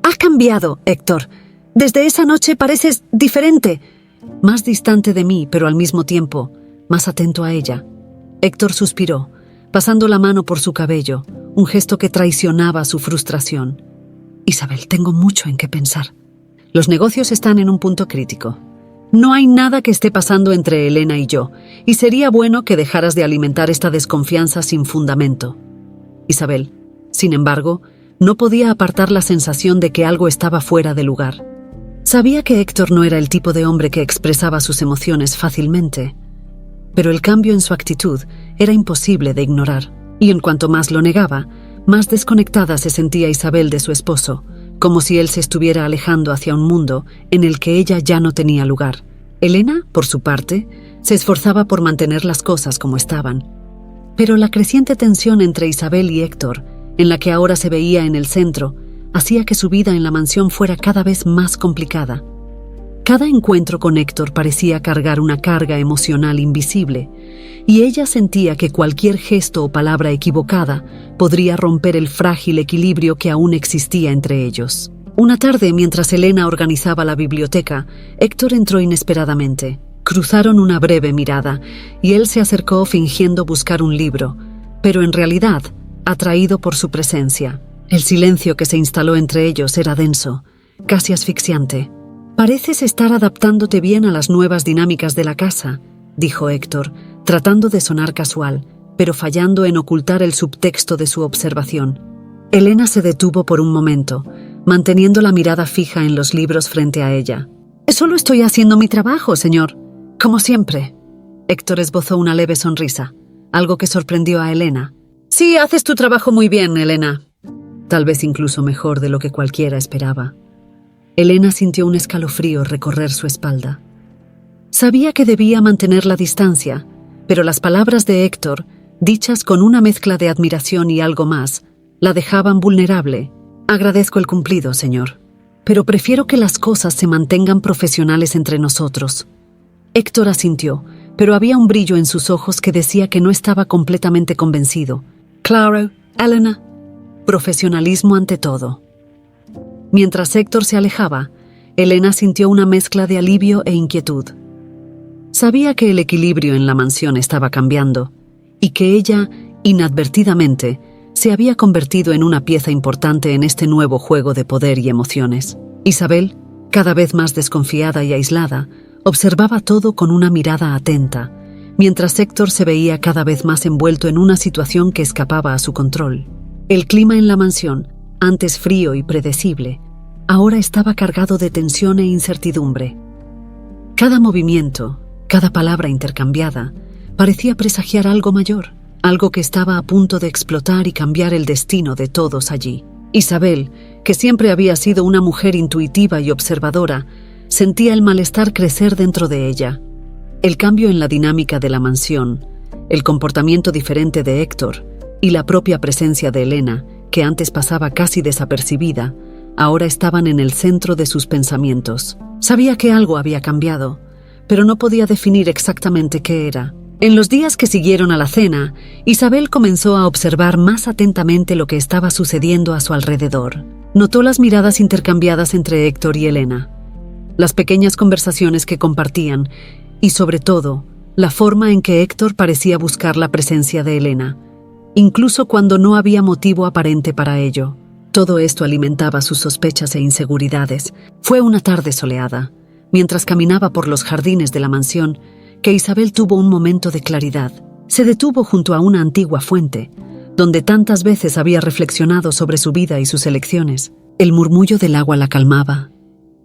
«Has cambiado, Héctor. Desde esa noche pareces diferente». Más distante de mí, pero al mismo tiempo más atento a ella. Héctor suspiró, pasando la mano por su cabello, un gesto que traicionaba su frustración. «Isabel, tengo mucho en qué pensar. Los negocios están en un punto crítico. No hay nada que esté pasando entre Elena y yo, y sería bueno que dejaras de alimentar esta desconfianza sin fundamento». Isabel, sin embargo, no podía apartar la sensación de que algo estaba fuera de lugar. Sabía que Héctor no era el tipo de hombre que expresaba sus emociones fácilmente, pero el cambio en su actitud era imposible de ignorar, y en cuanto más lo negaba, más desconectada se sentía Isabel de su esposo, como si él se estuviera alejando hacia un mundo en el que ella ya no tenía lugar. Elena, por su parte, se esforzaba por mantener las cosas como estaban, pero la creciente tensión entre Isabel y Héctor, en la que ahora se veía en el centro, hacía que su vida en la mansión fuera cada vez más complicada. Cada encuentro con Héctor parecía cargar una carga emocional invisible, y ella sentía que cualquier gesto o palabra equivocada podría romper el frágil equilibrio que aún existía entre ellos. Una tarde, mientras Elena organizaba la biblioteca, Héctor entró inesperadamente. Cruzaron una breve mirada, y él se acercó fingiendo buscar un libro, pero en realidad, atraído por su presencia. El silencio que se instaló entre ellos era denso, casi asfixiante. «Pareces estar adaptándote bien a las nuevas dinámicas de la casa», dijo Héctor, tratando de sonar casual, pero fallando en ocultar el subtexto de su observación. Elena se detuvo por un momento, manteniendo la mirada fija en los libros frente a ella. «Solo estoy haciendo mi trabajo, señor. Como siempre». Héctor esbozó una leve sonrisa, algo que sorprendió a Elena. «Sí, haces tu trabajo muy bien, Elena». Tal vez incluso mejor de lo que cualquiera esperaba. Elena sintió un escalofrío recorrer su espalda. Sabía que debía mantener la distancia, pero las palabras de Héctor, dichas con una mezcla de admiración y algo más, la dejaban vulnerable. «Agradezco el cumplido, señor, pero prefiero que las cosas se mantengan profesionales entre nosotros». Héctor asintió, pero había un brillo en sus ojos que decía que no estaba completamente convencido. «Claro, Elena. Profesionalismo ante todo». Mientras Héctor se alejaba, Elena sintió una mezcla de alivio e inquietud. Sabía que el equilibrio en la mansión estaba cambiando y que ella, inadvertidamente, se había convertido en una pieza importante en este nuevo juego de poder y emociones. Isabel, cada vez más desconfiada y aislada, observaba todo con una mirada atenta, mientras Héctor se veía cada vez más envuelto en una situación que escapaba a su control. El clima en la mansión, antes frío y predecible, ahora estaba cargado de tensión e incertidumbre. Cada movimiento, cada palabra intercambiada, parecía presagiar algo mayor, algo que estaba a punto de explotar y cambiar el destino de todos allí. Isabel, que siempre había sido una mujer intuitiva y observadora, sentía el malestar crecer dentro de ella. El cambio en la dinámica de la mansión, el comportamiento diferente de Héctor y la propia presencia de Elena, que antes pasaba casi desapercibida, ahora estaban en el centro de sus pensamientos. Sabía que algo había cambiado, pero no podía definir exactamente qué era. En los días que siguieron a la cena, Isabel comenzó a observar más atentamente lo que estaba sucediendo a su alrededor. Notó las miradas intercambiadas entre Héctor y Elena, las pequeñas conversaciones que compartían y, sobre todo, la forma en que Héctor parecía buscar la presencia de Elena, incluso cuando no había motivo aparente para ello. Todo esto alimentaba sus sospechas e inseguridades. Fue una tarde soleada, mientras caminaba por los jardines de la mansión, que Isabel tuvo un momento de claridad. Se detuvo junto a una antigua fuente, donde tantas veces había reflexionado sobre su vida y sus elecciones. El murmullo del agua la calmaba,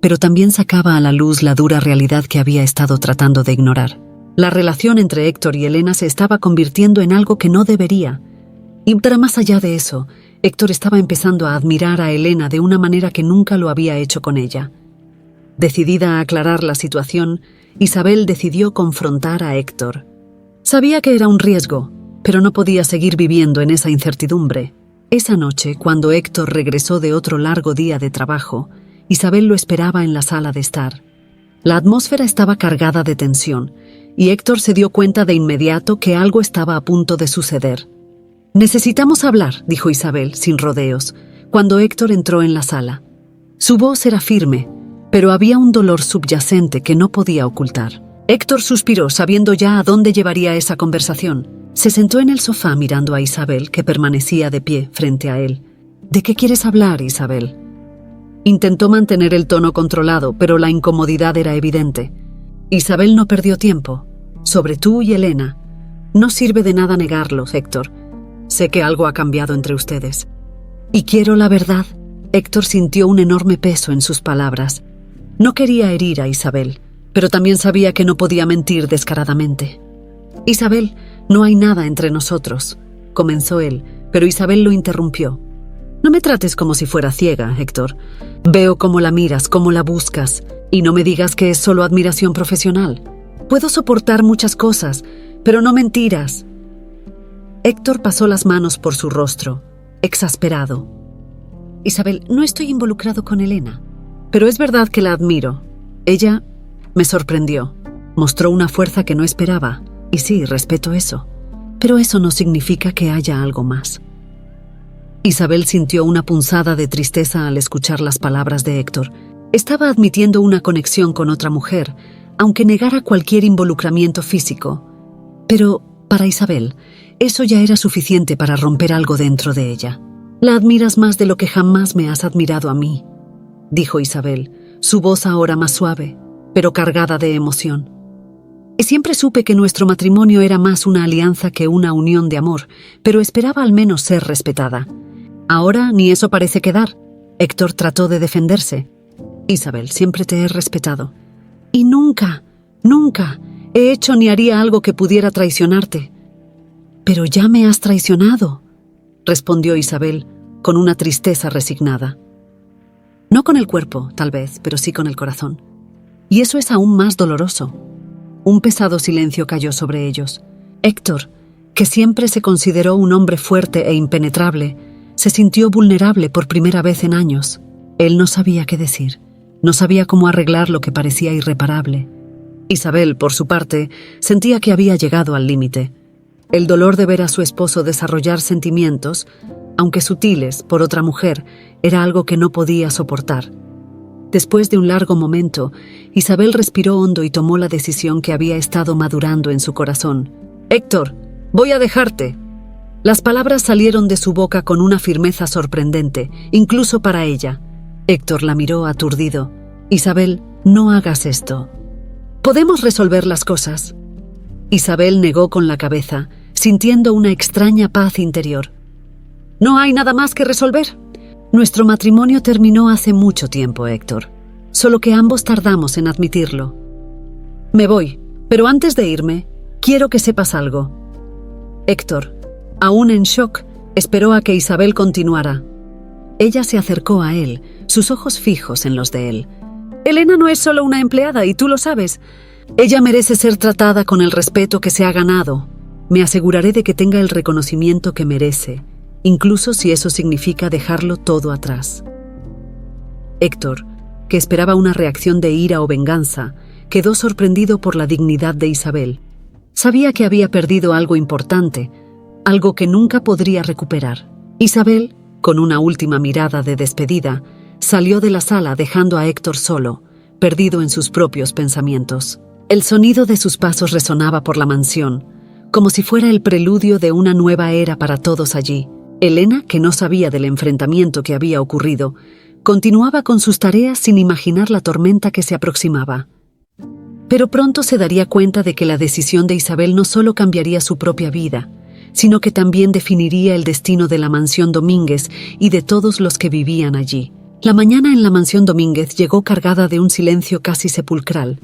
pero también sacaba a la luz la dura realidad que había estado tratando de ignorar. La relación entre Héctor y Elena se estaba convirtiendo en algo que no debería. Y más allá de eso, Héctor estaba empezando a admirar a Elena de una manera que nunca lo había hecho con ella. Decidida a aclarar la situación, Isabel decidió confrontar a Héctor. Sabía que era un riesgo, pero no podía seguir viviendo en esa incertidumbre. Esa noche, cuando Héctor regresó de otro largo día de trabajo, Isabel lo esperaba en la sala de estar. La atmósfera estaba cargada de tensión, y Héctor se dio cuenta de inmediato que algo estaba a punto de suceder. «Necesitamos hablar», dijo Isabel, sin rodeos, cuando Héctor entró en la sala. Su voz era firme, pero había un dolor subyacente que no podía ocultar. Héctor suspiró, sabiendo ya a dónde llevaría esa conversación. Se sentó en el sofá mirando a Isabel, que permanecía de pie frente a él. «¿De qué quieres hablar, Isabel?». Intentó mantener el tono controlado, pero la incomodidad era evidente. Isabel no perdió tiempo. «Sobre tú y Elena. No sirve de nada negarlo, Héctor. Sé que algo ha cambiado entre ustedes. Y quiero la verdad». Héctor sintió un enorme peso en sus palabras. No quería herir a Isabel, pero también sabía que no podía mentir descaradamente. «Isabel, no hay nada entre nosotros», comenzó él, pero Isabel lo interrumpió. «No me trates como si fuera ciega, Héctor. Veo cómo la miras, cómo la buscas, y no me digas que es solo admiración profesional. Puedo soportar muchas cosas, pero no mentiras». Héctor pasó las manos por su rostro, exasperado. «Isabel, no estoy involucrado con Elena, pero es verdad que la admiro. Ella me sorprendió. Mostró una fuerza que no esperaba, y sí, respeto eso. Pero eso no significa que haya algo más». Isabel sintió una punzada de tristeza al escuchar las palabras de Héctor. Estaba admitiendo una conexión con otra mujer, aunque negara cualquier involucramiento físico. Pero, para Isabel, eso ya era suficiente para romper algo dentro de ella. «La admiras más de lo que jamás me has admirado a mí», dijo Isabel, su voz ahora más suave, pero cargada de emoción. «Y siempre supe que nuestro matrimonio era más una alianza que una unión de amor, pero esperaba al menos ser respetada. Ahora ni eso parece quedar». Héctor trató de defenderse. «Isabel, siempre te he respetado. Y nunca he hecho ni haría algo que pudiera traicionarte». «Pero ya me has traicionado», respondió Isabel, con una tristeza resignada. «No con el cuerpo, tal vez, pero sí con el corazón. Y eso es aún más doloroso». Un pesado silencio cayó sobre ellos. Héctor, que siempre se consideró un hombre fuerte e impenetrable, se sintió vulnerable por primera vez en años. Él no sabía qué decir, no sabía cómo arreglar lo que parecía irreparable. Isabel, por su parte, sentía que había llegado al límite. El dolor de ver a su esposo desarrollar sentimientos, aunque sutiles, por otra mujer, era algo que no podía soportar. Después de un largo momento, Isabel respiró hondo y tomó la decisión que había estado madurando en su corazón. «Héctor, voy a dejarte». Las palabras salieron de su boca con una firmeza sorprendente, incluso para ella. Héctor la miró aturdido. «Isabel, no hagas esto. Podemos resolver las cosas». Isabel negó con la cabeza, sintiendo una extraña paz interior. «No hay nada más que resolver. Nuestro matrimonio terminó hace mucho tiempo, Héctor. Solo que ambos tardamos en admitirlo. Me voy, pero antes de irme, quiero que sepas algo». Héctor, aún en shock, esperó a que Isabel continuara. Ella se acercó a él, sus ojos fijos en los de él. «Elena no es solo una empleada, y tú lo sabes. Ella merece ser tratada con el respeto que se ha ganado. Me aseguraré de que tenga el reconocimiento que merece, incluso si eso significa dejarlo todo atrás». Héctor, que esperaba una reacción de ira o venganza, quedó sorprendido por la dignidad de Isabel. Sabía que había perdido algo importante, algo que nunca podría recuperar. Isabel, con una última mirada de despedida, salió de la sala dejando a Héctor solo, perdido en sus propios pensamientos. El sonido de sus pasos resonaba por la mansión, como si fuera el preludio de una nueva era para todos allí. Elena, que no sabía del enfrentamiento que había ocurrido, continuaba con sus tareas sin imaginar la tormenta que se aproximaba. Pero pronto se daría cuenta de que la decisión de Isabel no solo cambiaría su propia vida, sino que también definiría el destino de la mansión Domínguez y de todos los que vivían allí. La mañana en la mansión Domínguez llegó cargada de un silencio casi sepulcral,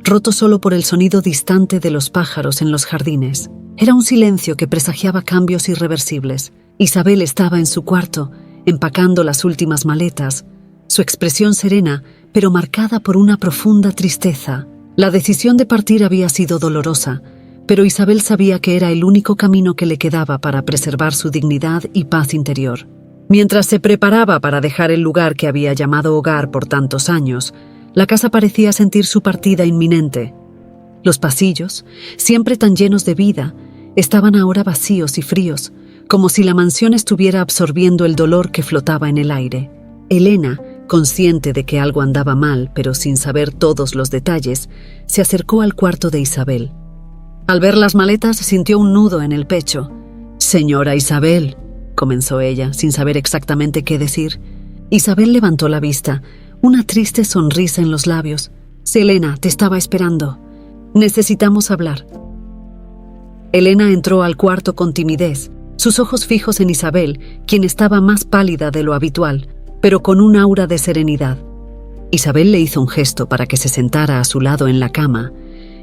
roto solo por el sonido distante de los pájaros en los jardines. Era un silencio que presagiaba cambios irreversibles. Isabel estaba en su cuarto, empacando las últimas maletas, su expresión serena, pero marcada por una profunda tristeza. La decisión de partir había sido dolorosa, pero Isabel sabía que era el único camino que le quedaba para preservar su dignidad y paz interior. Mientras se preparaba para dejar el lugar que había llamado hogar por tantos años, la casa parecía sentir su partida inminente. Los pasillos, siempre tan llenos de vida, estaban ahora vacíos y fríos, como si la mansión estuviera absorbiendo el dolor que flotaba en el aire. Elena, consciente de que algo andaba mal, pero sin saber todos los detalles, se acercó al cuarto de Isabel. Al ver las maletas, sintió un nudo en el pecho. «Señora Isabel», comenzó ella, sin saber exactamente qué decir. Isabel levantó la vista, una triste sonrisa en los labios. «Elena, te estaba esperando. Necesitamos hablar». Elena entró al cuarto con timidez, sus ojos fijos en Isabel, quien estaba más pálida de lo habitual, pero con un aura de serenidad. Isabel le hizo un gesto para que se sentara a su lado en la cama,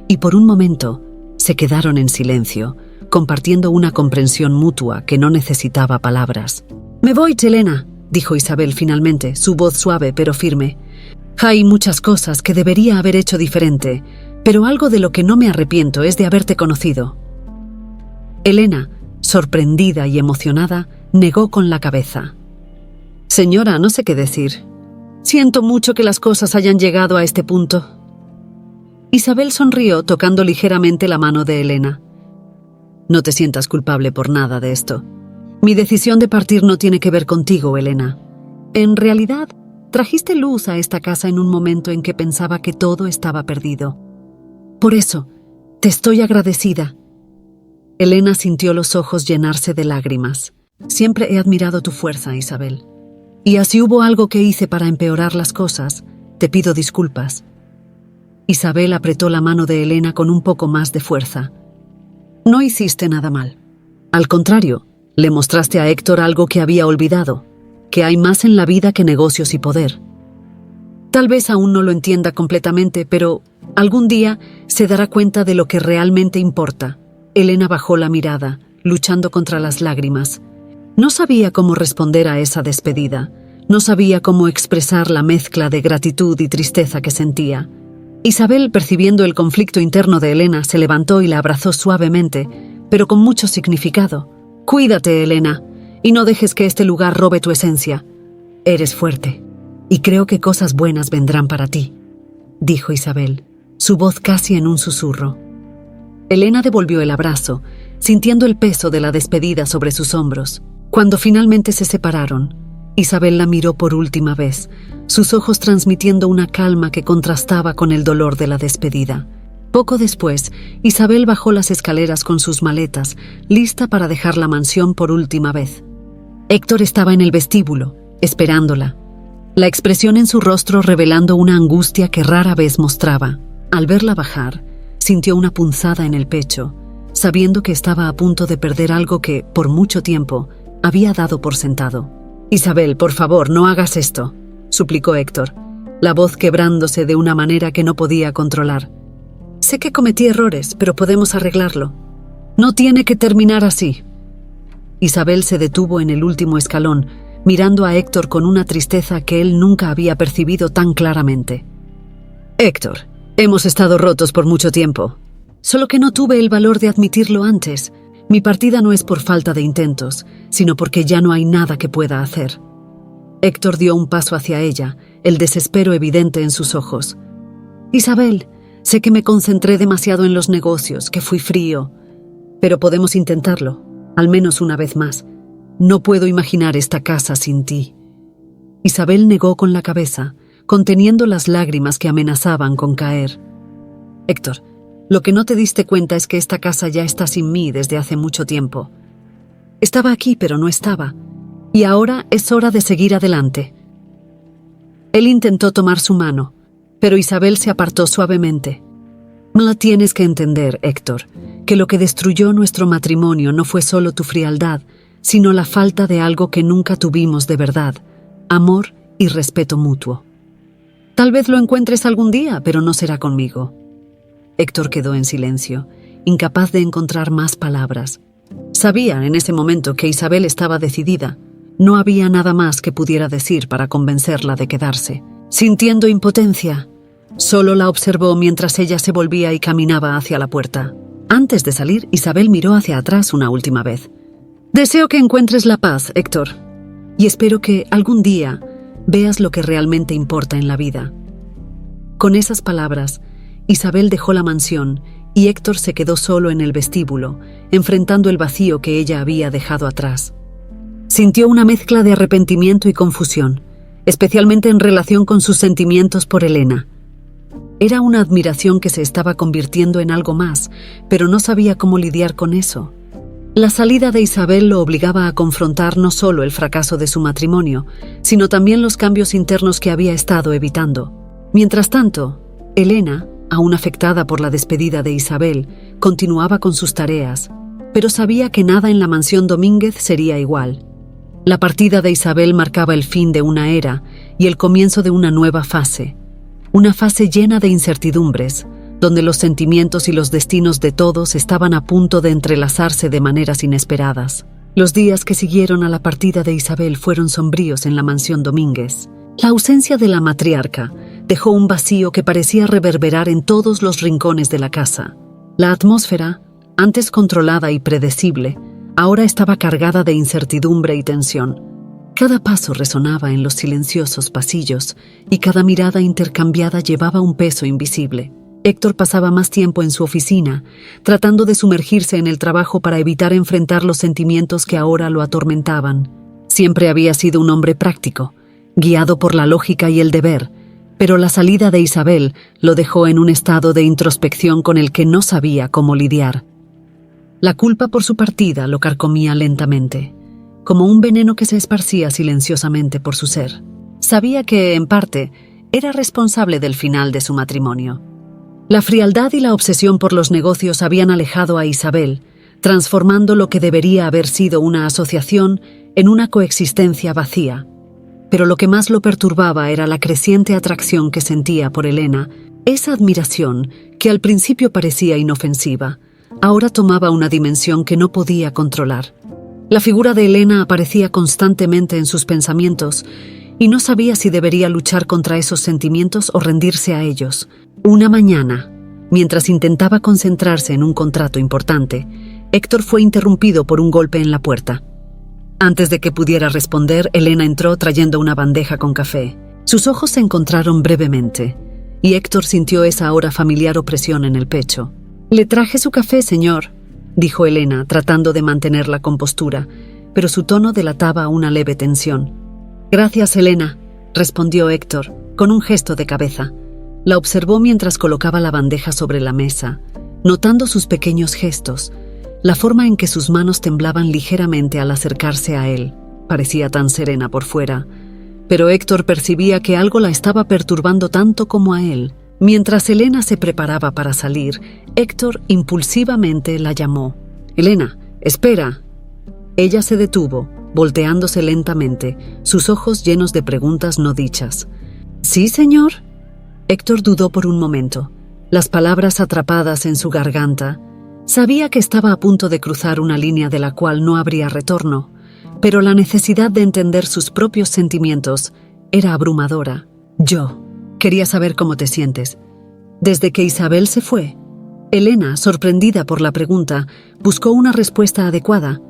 y por un momento se quedaron en silencio, compartiendo una comprensión mutua que no necesitaba palabras. «Me voy, Elena», dijo Isabel finalmente, su voz suave pero firme. «Hay muchas cosas que debería haber hecho diferente, pero algo de lo que no me arrepiento es de haberte conocido». Elena, sorprendida y emocionada, negó con la cabeza. «Señora, no sé qué decir. Siento mucho que las cosas hayan llegado a este punto». Isabel sonrió tocando ligeramente la mano de Elena. «No te sientas culpable por nada de esto. Mi decisión de partir no tiene que ver contigo, Elena. En realidad, trajiste luz a esta casa en un momento en que pensaba que todo estaba perdido. Por eso, te estoy agradecida». Elena sintió los ojos llenarse de lágrimas. «Siempre he admirado tu fuerza, Isabel. Y así hubo algo que hice para empeorar las cosas, te pido disculpas». Isabel apretó la mano de Elena con un poco más de fuerza. «No hiciste nada mal. Al contrario, le mostraste a Héctor algo que había olvidado, que hay más en la vida que negocios y poder. Tal vez aún no lo entienda completamente, pero algún día se dará cuenta de lo que realmente importa». Elena bajó la mirada, luchando contra las lágrimas. No sabía cómo responder a esa despedida. No sabía cómo expresar la mezcla de gratitud y tristeza que sentía. Isabel, percibiendo el conflicto interno de Elena, se levantó y la abrazó suavemente, pero con mucho significado. «Cuídate, Elena, y no dejes que este lugar robe tu esencia. Eres fuerte, y creo que cosas buenas vendrán para ti», dijo Isabel, su voz casi en un susurro. Elena devolvió el abrazo, sintiendo el peso de la despedida sobre sus hombros. Cuando finalmente se separaron, Isabel la miró por última vez, sus ojos transmitiendo una calma que contrastaba con el dolor de la despedida. Poco después, Isabel bajó las escaleras con sus maletas, lista para dejar la mansión por última vez. Héctor estaba en el vestíbulo, esperándola, la expresión en su rostro revelando una angustia que rara vez mostraba. Al verla bajar, sintió una punzada en el pecho, sabiendo que estaba a punto de perder algo que, por mucho tiempo, había dado por sentado. «Isabel, por favor, no hagas esto», suplicó Héctor, la voz quebrándose de una manera que no podía controlar. «Sé que cometí errores, pero podemos arreglarlo. No tiene que terminar así». Isabel se detuvo en el último escalón, mirando a Héctor con una tristeza que él nunca había percibido tan claramente. «Héctor, hemos estado rotos por mucho tiempo. Solo que no tuve el valor de admitirlo antes. Mi partida no es por falta de intentos, sino porque ya no hay nada que pueda hacer». Héctor dio un paso hacia ella, el desespero evidente en sus ojos. «Isabel, Sé que me concentré demasiado en los negocios, que fui frío, pero podemos intentarlo, al menos una vez más. No puedo imaginar esta casa sin ti». Isabel negó con la cabeza, conteniendo las lágrimas que amenazaban con caer. «Héctor, lo que no te diste cuenta es que esta casa ya está sin mí desde hace mucho tiempo. Estaba aquí, pero no estaba, y ahora es hora de seguir adelante». Él intentó tomar su mano, pero Isabel se apartó suavemente. «Me la tienes que entender, Héctor, que lo que destruyó nuestro matrimonio no fue solo tu frialdad, sino la falta de algo que nunca tuvimos de verdad, amor y respeto mutuo. Tal vez lo encuentres algún día, pero no será conmigo». Héctor quedó en silencio, incapaz de encontrar más palabras. Sabía en ese momento que Isabel estaba decidida. No había nada más que pudiera decir para convencerla de quedarse. Sintiendo impotencia, solo la observó mientras ella se volvía y caminaba hacia la puerta. Antes de salir, Isabel miró hacia atrás una última vez. «Deseo que encuentres la paz, Héctor, y espero que algún día veas lo que realmente importa en la vida». Con esas palabras, Isabel dejó la mansión y Héctor se quedó solo en el vestíbulo, enfrentando el vacío que ella había dejado atrás. Sintió una mezcla de arrepentimiento y confusión, especialmente en relación con sus sentimientos por Elena. Era una admiración que se estaba convirtiendo en algo más, pero no sabía cómo lidiar con eso. La salida de Isabel lo obligaba a confrontar no solo el fracaso de su matrimonio, sino también los cambios internos que había estado evitando. Mientras tanto, Elena, aún afectada por la despedida de Isabel, continuaba con sus tareas, pero sabía que nada en la mansión Domínguez sería igual. La partida de Isabel marcaba el fin de una era y el comienzo de una nueva fase. Una fase llena de incertidumbres, donde los sentimientos y los destinos de todos estaban a punto de entrelazarse de maneras inesperadas. Los días que siguieron a la partida de Isabel fueron sombríos en la mansión Domínguez. La ausencia de la matriarca dejó un vacío que parecía reverberar en todos los rincones de la casa. La atmósfera, antes controlada y predecible, ahora estaba cargada de incertidumbre y tensión. Cada paso resonaba en los silenciosos pasillos y cada mirada intercambiada llevaba un peso invisible. Héctor pasaba más tiempo en su oficina, tratando de sumergirse en el trabajo para evitar enfrentar los sentimientos que ahora lo atormentaban. Siempre había sido un hombre práctico, guiado por la lógica y el deber, pero la salida de Isabel lo dejó en un estado de introspección con el que no sabía cómo lidiar. La culpa por su partida lo carcomía lentamente, como un veneno que se esparcía silenciosamente por su ser. Sabía que, en parte, era responsable del final de su matrimonio. La frialdad y la obsesión por los negocios habían alejado a Isabel, transformando lo que debería haber sido una asociación en una coexistencia vacía. Pero lo que más lo perturbaba era la creciente atracción que sentía por Elena, esa admiración que al principio parecía inofensiva, ahora tomaba una dimensión que no podía controlar. La figura de Elena aparecía constantemente en sus pensamientos y no sabía si debería luchar contra esos sentimientos o rendirse a ellos. Una mañana, mientras intentaba concentrarse en un contrato importante, Héctor fue interrumpido por un golpe en la puerta. Antes de que pudiera responder, Elena entró trayendo una bandeja con café. Sus ojos se encontraron brevemente, y Héctor sintió esa ahora familiar opresión en el pecho. «Le traje su café, señor», dijo Elena, tratando de mantener la compostura, pero su tono delataba una leve tensión. «Gracias, Elena», respondió Héctor, con un gesto de cabeza. La observó mientras colocaba la bandeja sobre la mesa, notando sus pequeños gestos, la forma en que sus manos temblaban ligeramente al acercarse a él. Parecía tan serena por fuera, pero Héctor percibía que algo la estaba perturbando tanto como a él. Mientras Elena se preparaba para salir, Héctor impulsivamente la llamó. «Elena, espera». Ella se detuvo, volteándose lentamente, sus ojos llenos de preguntas no dichas. «¿Sí, señor?» Héctor dudó por un momento, las palabras atrapadas en su garganta. Sabía que estaba a punto de cruzar una línea de la cual no habría retorno, pero la necesidad de entender sus propios sentimientos era abrumadora. «Yo. Quería saber cómo te sientes. Desde que Isabel se fue». Elena, sorprendida por la pregunta, buscó una respuesta adecuada.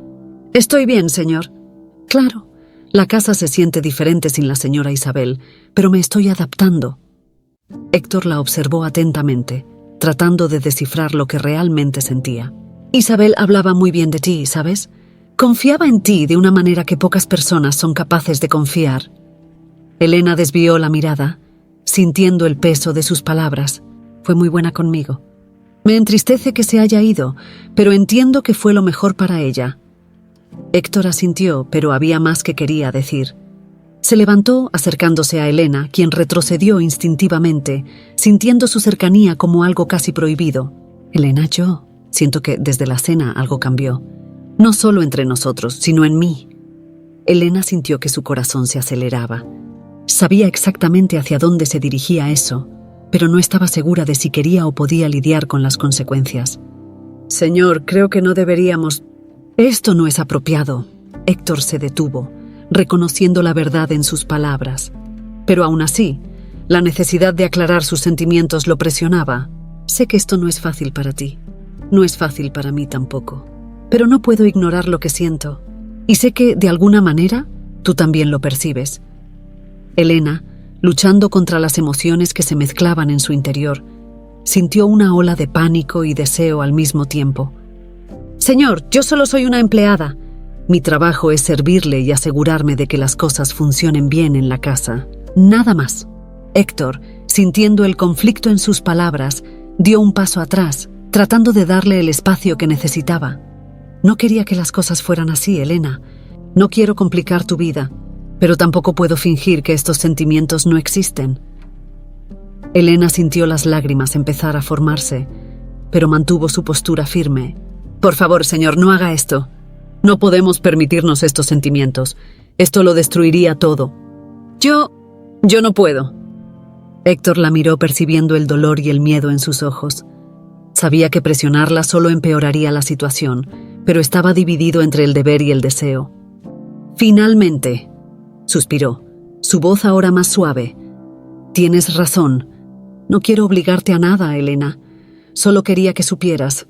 «Estoy bien, señor». «Claro, la casa se siente diferente sin la señora Isabel, pero me estoy adaptando». Héctor la observó atentamente. tratando de descifrar lo que realmente sentía. Isabel hablaba muy bien de ti, ¿sabes? Confiaba en ti de una manera que pocas personas son capaces de confiar. Elena desvió la mirada, sintiendo el peso de sus palabras. Fue muy buena conmigo. Me entristece que se haya ido, pero entiendo que fue lo mejor para ella. Héctor asintió, pero había más que quería decir. Se levantó acercándose a Elena, quien retrocedió instintivamente, sintiendo su cercanía como algo casi prohibido. Elena, yo siento que desde la cena algo cambió. No solo entre nosotros, sino en mí. Elena sintió que su corazón se aceleraba. Sabía exactamente hacia dónde se dirigía eso, pero no estaba segura de si quería o podía lidiar con las consecuencias. Señor, creo que no deberíamos... Esto no es apropiado. Héctor se detuvo, reconociendo la verdad en sus palabras. Pero aún así, la necesidad de aclarar sus sentimientos lo presionaba. Sé que esto no es fácil para ti. No es fácil para mí tampoco. Pero no puedo ignorar lo que siento. Y sé que, de alguna manera, tú también lo percibes. Elena, luchando contra las emociones que se mezclaban en su interior, sintió una ola de pánico y deseo al mismo tiempo. Señor, yo solo soy una empleada. Mi trabajo es servirle y asegurarme de que las cosas funcionen bien en la casa. Nada más. Héctor, sintiendo el conflicto en sus palabras, dio un paso atrás, tratando de darle el espacio que necesitaba. No quería que las cosas fueran así, Elena. No quiero complicar tu vida, pero tampoco puedo fingir que estos sentimientos no existen. Elena sintió las lágrimas empezar a formarse, pero mantuvo su postura firme. Por favor, señor, no haga esto. No podemos permitirnos estos sentimientos. Esto lo destruiría todo. Yo no puedo. Héctor la miró percibiendo el dolor y el miedo en sus ojos. Sabía que presionarla solo empeoraría la situación, pero estaba dividido entre el deber y el deseo. Finalmente, suspiró, su voz ahora más suave. Tienes razón. No quiero obligarte a nada, Elena. Solo quería que supieras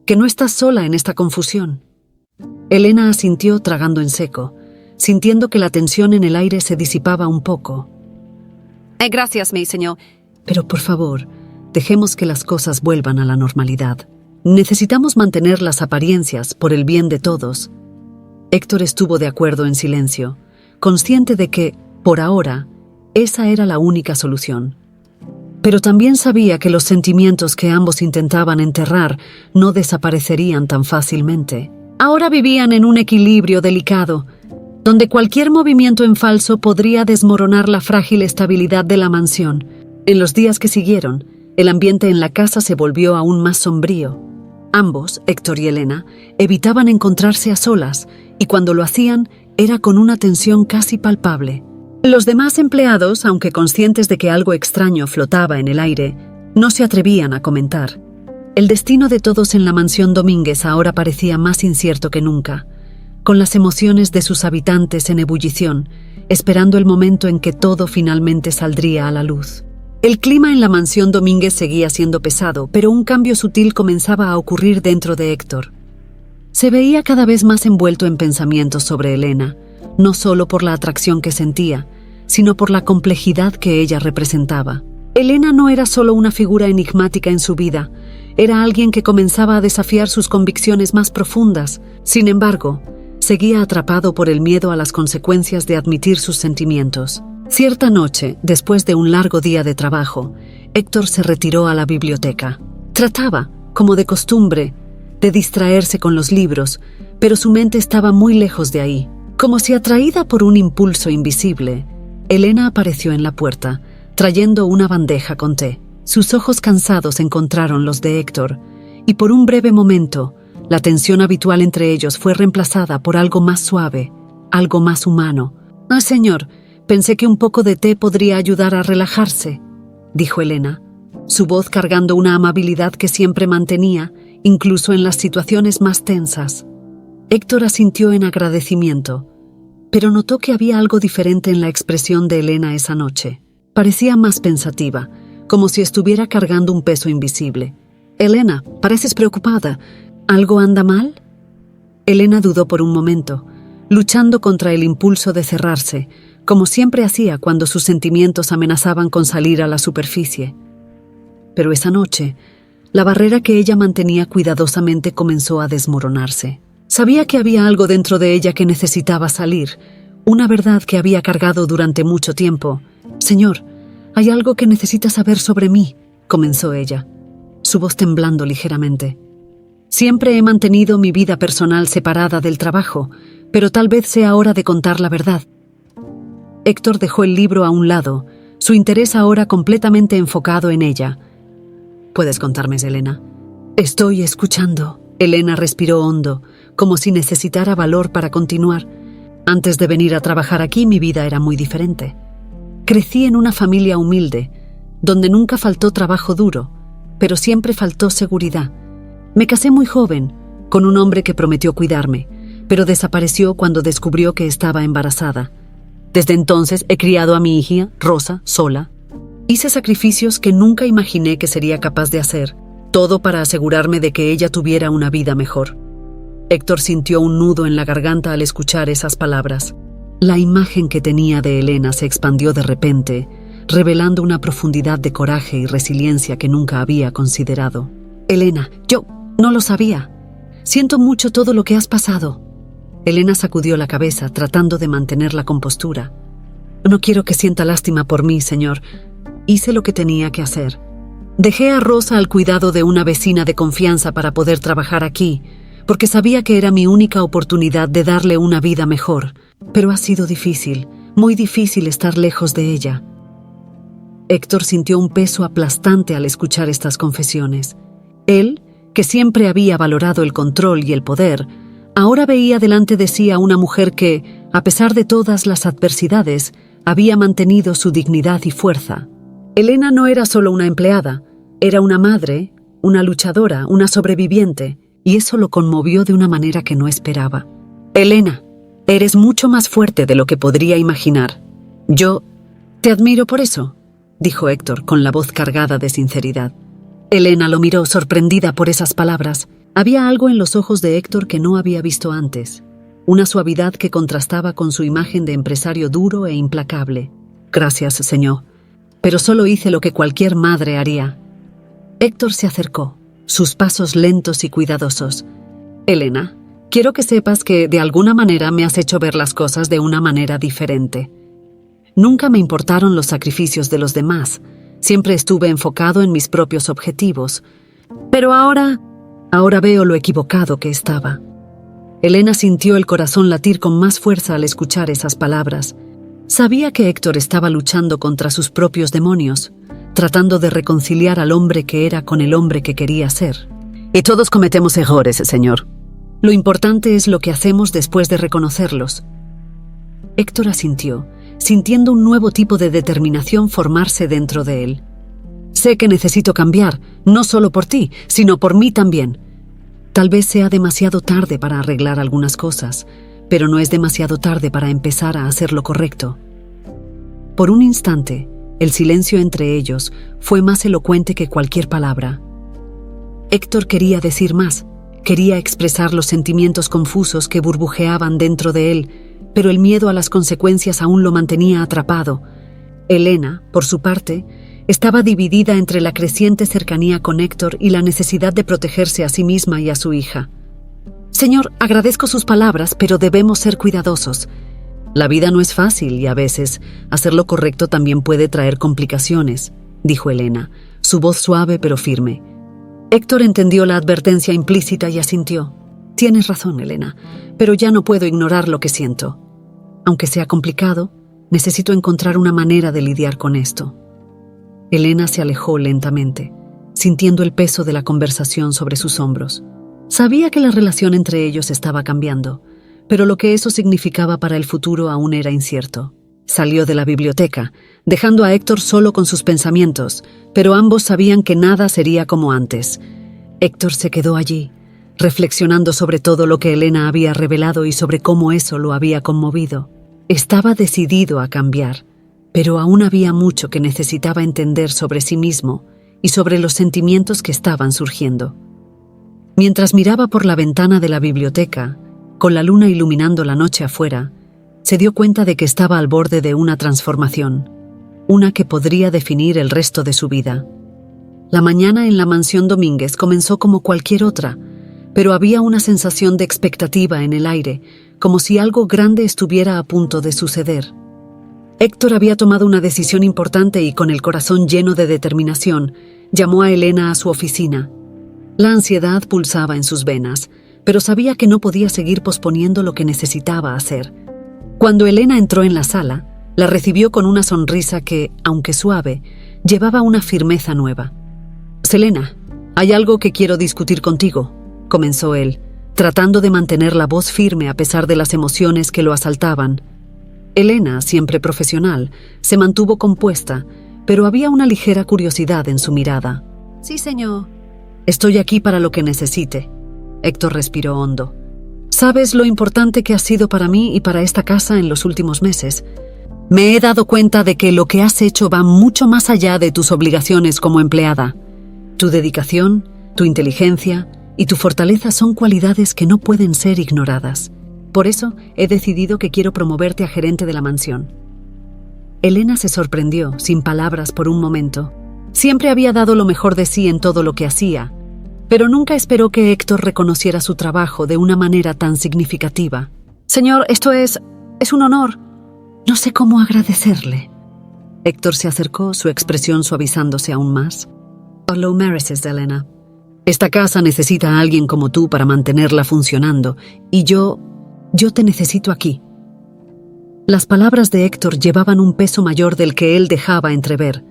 que no estás sola en esta confusión. Elena asintió tragando en seco, sintiendo que la tensión en el aire se disipaba un poco. Gracias, mi señor. Pero por favor, dejemos que las cosas vuelvan a la normalidad. Necesitamos mantener las apariencias por el bien de todos. Héctor estuvo de acuerdo en silencio, consciente de que, por ahora, esa era la única solución. Pero también sabía que los sentimientos que ambos intentaban enterrar no desaparecerían tan fácilmente. Ahora vivían en un equilibrio delicado, donde cualquier movimiento en falso podría desmoronar la frágil estabilidad de la mansión. En los días que siguieron, el ambiente en la casa se volvió aún más sombrío. Ambos, Héctor y Elena, evitaban encontrarse a solas, y cuando lo hacían, era con una tensión casi palpable. Los demás empleados, aunque conscientes de que algo extraño flotaba en el aire, no se atrevían a comentar. El destino de todos en la mansión Domínguez ahora parecía más incierto que nunca, con las emociones de sus habitantes en ebullición, esperando el momento en que todo finalmente saldría a la luz. El clima en la mansión Domínguez seguía siendo pesado, pero un cambio sutil comenzaba a ocurrir dentro de Héctor. Se veía cada vez más envuelto en pensamientos sobre Elena, no solo por la atracción que sentía, sino por la complejidad que ella representaba. Elena no era solo una figura enigmática en su vida, era alguien que comenzaba a desafiar sus convicciones más profundas. Sin embargo, seguía atrapado por el miedo a las consecuencias de admitir sus sentimientos. Cierta noche, después de un largo día de trabajo, Héctor se retiró a la biblioteca. Trataba, como de costumbre, de distraerse con los libros, pero su mente estaba muy lejos de ahí. Como si atraída por un impulso invisible, Elena apareció en la puerta, trayendo una bandeja con té. Sus ojos cansados encontraron los de Héctor, y por un breve momento, la tensión habitual entre ellos fue reemplazada por algo más suave, algo más humano. «Ah, señor, pensé que un poco de té podría ayudar a relajarse», dijo Elena, su voz cargando una amabilidad que siempre mantenía, incluso en las situaciones más tensas. Héctor asintió en agradecimiento, pero notó que había algo diferente en la expresión de Elena esa noche. Parecía más pensativa, como si estuviera cargando un peso invisible. «Elena, pareces preocupada. ¿Algo anda mal?» Elena dudó por un momento, luchando contra el impulso de cerrarse, como siempre hacía cuando sus sentimientos amenazaban con salir a la superficie. Pero esa noche, La barrera que ella mantenía cuidadosamente comenzó a desmoronarse. Sabía que había algo dentro de ella que necesitaba salir, una verdad que había cargado durante mucho tiempo. «Señor, hay algo que necesita saber sobre mí», comenzó ella, su voz temblando ligeramente. «Siempre he mantenido mi vida personal separada del trabajo, pero tal vez sea hora de contar la verdad». Héctor dejó el libro a un lado, su interés ahora completamente enfocado en ella. «¿Puedes contarme, Elena?» «Estoy escuchando». Elena respiró hondo, como si necesitara valor para continuar. «Antes de venir a trabajar aquí, mi vida era muy diferente. Crecí en una familia humilde, donde nunca faltó trabajo duro, pero siempre faltó seguridad. Me casé muy joven, con un hombre que prometió cuidarme, pero desapareció cuando descubrió que estaba embarazada. Desde entonces he criado a mi hija, Rosa, sola. Hice sacrificios que nunca imaginé que sería capaz de hacer, todo para asegurarme de que ella tuviera una vida mejor». Héctor sintió un nudo en la garganta al escuchar esas palabras. La imagen que tenía de Elena se expandió de repente, revelando una profundidad de coraje y resiliencia que nunca había considerado. «Elena, yo no lo sabía. Siento mucho todo lo que has pasado». Elena sacudió la cabeza, tratando de mantener la compostura. «No quiero que sienta lástima por mí, señor. Hice lo que tenía que hacer. Dejé a Rosa al cuidado de una vecina de confianza para poder trabajar aquí, porque sabía que era mi única oportunidad de darle una vida mejor. Pero ha sido difícil, muy difícil estar lejos de ella». Héctor sintió un peso aplastante al escuchar estas confesiones. Él, que siempre había valorado el control y el poder, ahora veía delante de sí a una mujer que, a pesar de todas las adversidades, había mantenido su dignidad y fuerza. Elena no era solo una empleada, era una madre, una luchadora, una sobreviviente, y eso lo conmovió de una manera que no esperaba. «Elena, eres mucho más fuerte de lo que podría imaginar. Yo te admiro por eso», dijo Héctor con la voz cargada de sinceridad. Elena lo miró sorprendida por esas palabras. Había algo en los ojos de Héctor que no había visto antes, una suavidad que contrastaba con su imagen de empresario duro e implacable. «Gracias, señor, pero solo hice lo que cualquier madre haría». Héctor se acercó, sus pasos lentos y cuidadosos. «Elena, quiero que sepas que de alguna manera me has hecho ver las cosas de una manera diferente. Nunca me importaron los sacrificios de los demás, siempre estuve enfocado en mis propios objetivos. Pero ahora veo lo equivocado que estaba». Elena sintió el corazón latir con más fuerza al escuchar esas palabras. Sabía que Héctor estaba luchando contra sus propios demonios, tratando de reconciliar al hombre que era con el hombre que quería ser. «Y todos cometemos errores, señor. Lo importante es lo que hacemos después de reconocerlos». Héctor asintió, sintiendo un nuevo tipo de determinación formarse dentro de él. «Sé que necesito cambiar, no solo por ti, sino por mí también. Tal vez sea demasiado tarde para arreglar algunas cosas, pero no es demasiado tarde para empezar a hacer lo correcto». Por un instante, el silencio entre ellos fue más elocuente que cualquier palabra. Héctor quería decir más, quería expresar los sentimientos confusos que burbujeaban dentro de él, pero el miedo a las consecuencias aún lo mantenía atrapado. Elena, por su parte, estaba dividida entre la creciente cercanía con Héctor y la necesidad de protegerse a sí misma y a su hija. «Señor, agradezco sus palabras, pero debemos ser cuidadosos. La vida no es fácil y a veces hacer lo correcto también puede traer complicaciones», dijo Elena, su voz suave pero firme. Héctor entendió la advertencia implícita y asintió. «Tienes razón, Elena, pero ya no puedo ignorar lo que siento. Aunque sea complicado, necesito encontrar una manera de lidiar con esto». Elena se alejó lentamente, sintiendo el peso de la conversación sobre sus hombros. Sabía que la relación entre ellos estaba cambiando, pero lo que eso significaba para el futuro aún era incierto. Salió de la biblioteca, dejando a Héctor solo con sus pensamientos, pero ambos sabían que nada sería como antes. Héctor se quedó allí, reflexionando sobre todo lo que Elena había revelado y sobre cómo eso lo había conmovido. Estaba decidido a cambiar, pero aún había mucho que necesitaba entender sobre sí mismo y sobre los sentimientos que estaban surgiendo. Mientras miraba por la ventana de la biblioteca, con la luna iluminando la noche afuera, se dio cuenta de que estaba al borde de una transformación, una que podría definir el resto de su vida. La mañana en la mansión Domínguez comenzó como cualquier otra, pero había una sensación de expectativa en el aire, como si algo grande estuviera a punto de suceder. Héctor había tomado una decisión importante y, con el corazón lleno de determinación, llamó a Elena a su oficina. La ansiedad pulsaba en sus venas, pero sabía que no podía seguir posponiendo lo que necesitaba hacer. Cuando Elena entró en la sala, la recibió con una sonrisa que, aunque suave, llevaba una firmeza nueva. «Selena, hay algo que quiero discutir contigo», comenzó él, tratando de mantener la voz firme a pesar de las emociones que lo asaltaban. Elena, siempre profesional, se mantuvo compuesta, pero había una ligera curiosidad en su mirada. «Sí, señor». «Estoy aquí para lo que necesite». Héctor respiró hondo. «Sabes lo importante que has sido para mí y para esta casa en los últimos meses. Me he dado cuenta de que lo que has hecho va mucho más allá de tus obligaciones como empleada. Tu dedicación, tu inteligencia y tu fortaleza son cualidades que no pueden ser ignoradas. Por eso he decidido que quiero promoverte a gerente de la mansión». Elena se sorprendió, sin palabras por un momento. Siempre había dado lo mejor de sí en todo lo que hacía, pero nunca esperó que Héctor reconociera su trabajo de una manera tan significativa. «Señor, esto es un honor. No sé cómo agradecerle». Héctor se acercó, su expresión suavizándose aún más. «Oh, lo mereces, Elena. Esta casa necesita a alguien como tú para mantenerla funcionando, y yo te necesito aquí». Las palabras de Héctor llevaban un peso mayor del que él dejaba entrever.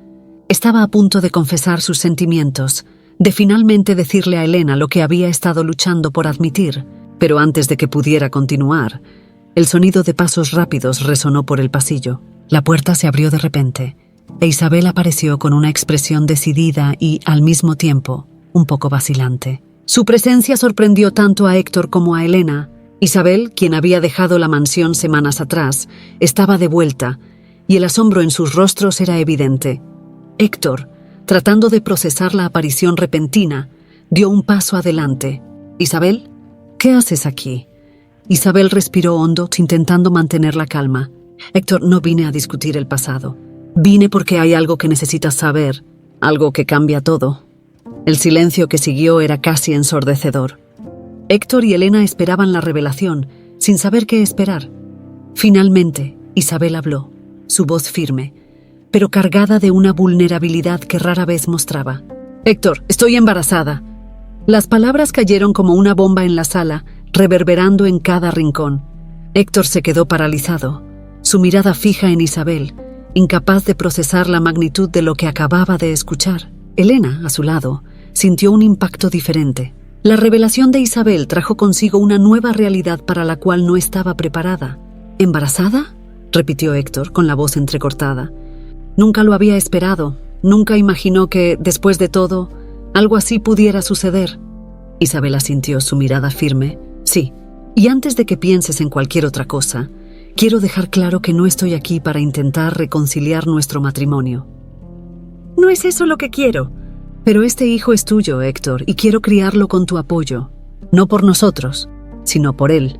Estaba a punto de confesar sus sentimientos, de finalmente decirle a Elena lo que había estado luchando por admitir, pero antes de que pudiera continuar, el sonido de pasos rápidos resonó por el pasillo. La puerta se abrió de repente, e Isabel apareció con una expresión decidida y, al mismo tiempo, un poco vacilante. Su presencia sorprendió tanto a Héctor como a Elena. Isabel, quien había dejado la mansión semanas atrás, estaba de vuelta, y el asombro en sus rostros era evidente. Héctor, tratando de procesar la aparición repentina, dio un paso adelante. «Isabel, ¿qué haces aquí?» Isabel respiró hondo, intentando mantener la calma. «Héctor, no vine a discutir el pasado. Vine porque hay algo que necesitas saber, algo que cambia todo». El silencio que siguió era casi ensordecedor. Héctor y Elena esperaban la revelación, sin saber qué esperar. Finalmente, Isabel habló, su voz firme, pero cargada de una vulnerabilidad que rara vez mostraba. «Héctor, estoy embarazada». Las palabras cayeron como una bomba en la sala, reverberando en cada rincón. Héctor se quedó paralizado, su mirada fija en Isabel, incapaz de procesar la magnitud de lo que acababa de escuchar. Elena, a su lado, sintió un impacto diferente. La revelación de Isabel trajo consigo una nueva realidad para la cual no estaba preparada. «¿Embarazada?», repitió Héctor con la voz entrecortada. Nunca lo había esperado, nunca imaginó que, después de todo, algo así pudiera suceder. Isabel asintió, su mirada firme. «Sí, y antes de que pienses en cualquier otra cosa, quiero dejar claro que no estoy aquí para intentar reconciliar nuestro matrimonio». «No es eso lo que quiero». «Pero este hijo es tuyo, Héctor, y quiero criarlo con tu apoyo. No por nosotros, sino por él».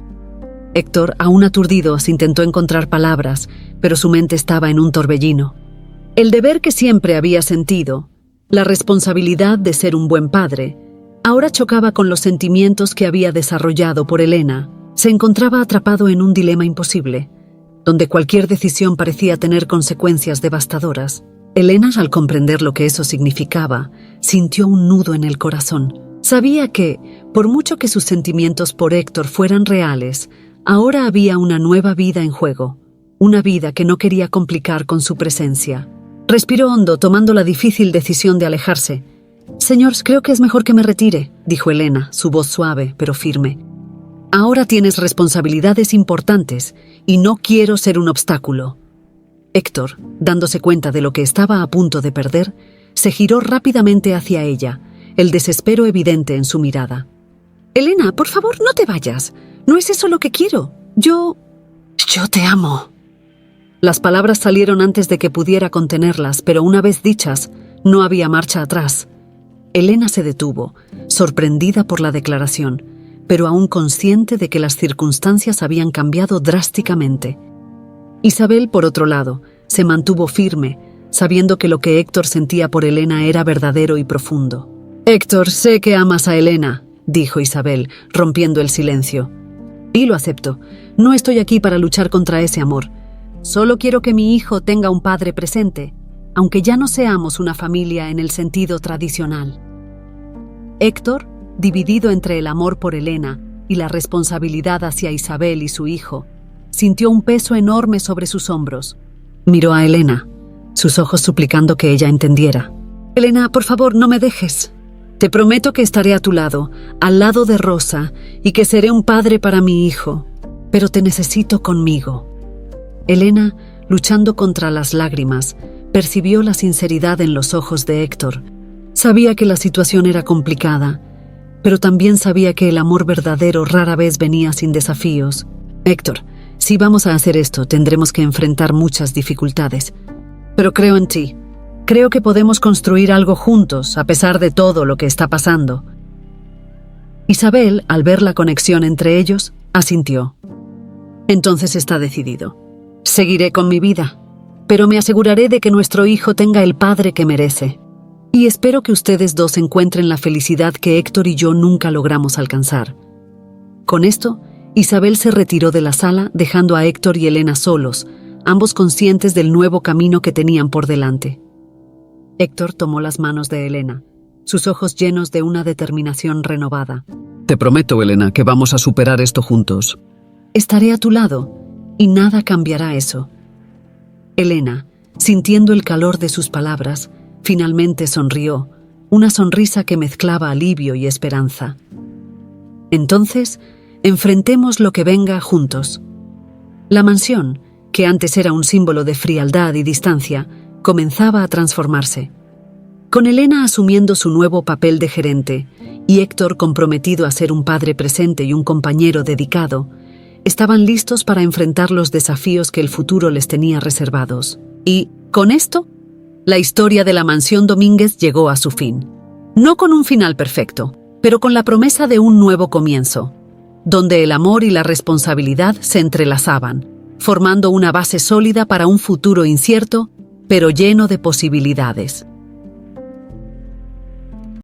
Héctor, aún aturdido, se intentó encontrar palabras, pero su mente estaba en un torbellino. El deber que siempre había sentido, la responsabilidad de ser un buen padre, ahora chocaba con los sentimientos que había desarrollado por Elena. Se encontraba atrapado en un dilema imposible, donde cualquier decisión parecía tener consecuencias devastadoras. Elena, al comprender lo que eso significaba, sintió un nudo en el corazón. Sabía que, por mucho que sus sentimientos por Héctor fueran reales, ahora había una nueva vida en juego, una vida que no quería complicar con su presencia. Respiró hondo, tomando la difícil decisión de alejarse. «Señor, creo que es mejor que me retire», dijo Elena, su voz suave pero firme. «Ahora tienes responsabilidades importantes y no quiero ser un obstáculo». Héctor, dándose cuenta de lo que estaba a punto de perder, se giró rápidamente hacia ella, el desespero evidente en su mirada. «Elena, por favor, no te vayas. No es eso lo que quiero. Yo te amo». Las palabras salieron antes de que pudiera contenerlas, pero una vez dichas, no había marcha atrás. Elena se detuvo, sorprendida por la declaración, pero aún consciente de que las circunstancias habían cambiado drásticamente. Isabel, por otro lado, se mantuvo firme, sabiendo que lo que Héctor sentía por Elena era verdadero y profundo. «Héctor, sé que amas a Elena», dijo Isabel, rompiendo el silencio. «Y lo acepto. No estoy aquí para luchar contra ese amor. Solo quiero que mi hijo tenga un padre presente, aunque ya no seamos una familia en el sentido tradicional». Héctor, dividido entre el amor por Elena y la responsabilidad hacia Isabel y su hijo, sintió un peso enorme sobre sus hombros. Miró a Elena, sus ojos suplicando que ella entendiera. «Elena, por favor, no me dejes. Te prometo que estaré a tu lado, al lado de Rosa, y que seré un padre para mi hijo. Pero te necesito conmigo». Elena, luchando contra las lágrimas, percibió la sinceridad en los ojos de Héctor. Sabía que la situación era complicada, pero también sabía que el amor verdadero rara vez venía sin desafíos. «Héctor, si vamos a hacer esto, tendremos que enfrentar muchas dificultades. Pero creo en ti. Creo que podemos construir algo juntos, a pesar de todo lo que está pasando». Isabel, al ver la conexión entre ellos, asintió. «Entonces está decidido. Seguiré con mi vida, pero me aseguraré de que nuestro hijo tenga el padre que merece. Y espero que ustedes dos encuentren la felicidad que Héctor y yo nunca logramos alcanzar». Con esto, Isabel se retiró de la sala, dejando a Héctor y Elena solos, ambos conscientes del nuevo camino que tenían por delante. Héctor tomó las manos de Elena, sus ojos llenos de una determinación renovada. «Te prometo, Elena, que vamos a superar esto juntos». «Estaré a tu lado, y nada cambiará eso». Elena, sintiendo el calor de sus palabras, finalmente sonrió, una sonrisa que mezclaba alivio y esperanza. «Entonces, enfrentemos lo que venga juntos». La mansión, que antes era un símbolo de frialdad y distancia, comenzaba a transformarse. Con Elena asumiendo su nuevo papel de gerente y Héctor comprometido a ser un padre presente y un compañero dedicado, estaban listos para enfrentar los desafíos que el futuro les tenía reservados. Y, con esto, la historia de la mansión Domínguez llegó a su fin. No con un final perfecto, pero con la promesa de un nuevo comienzo, donde el amor y la responsabilidad se entrelazaban, formando una base sólida para un futuro incierto, pero lleno de posibilidades.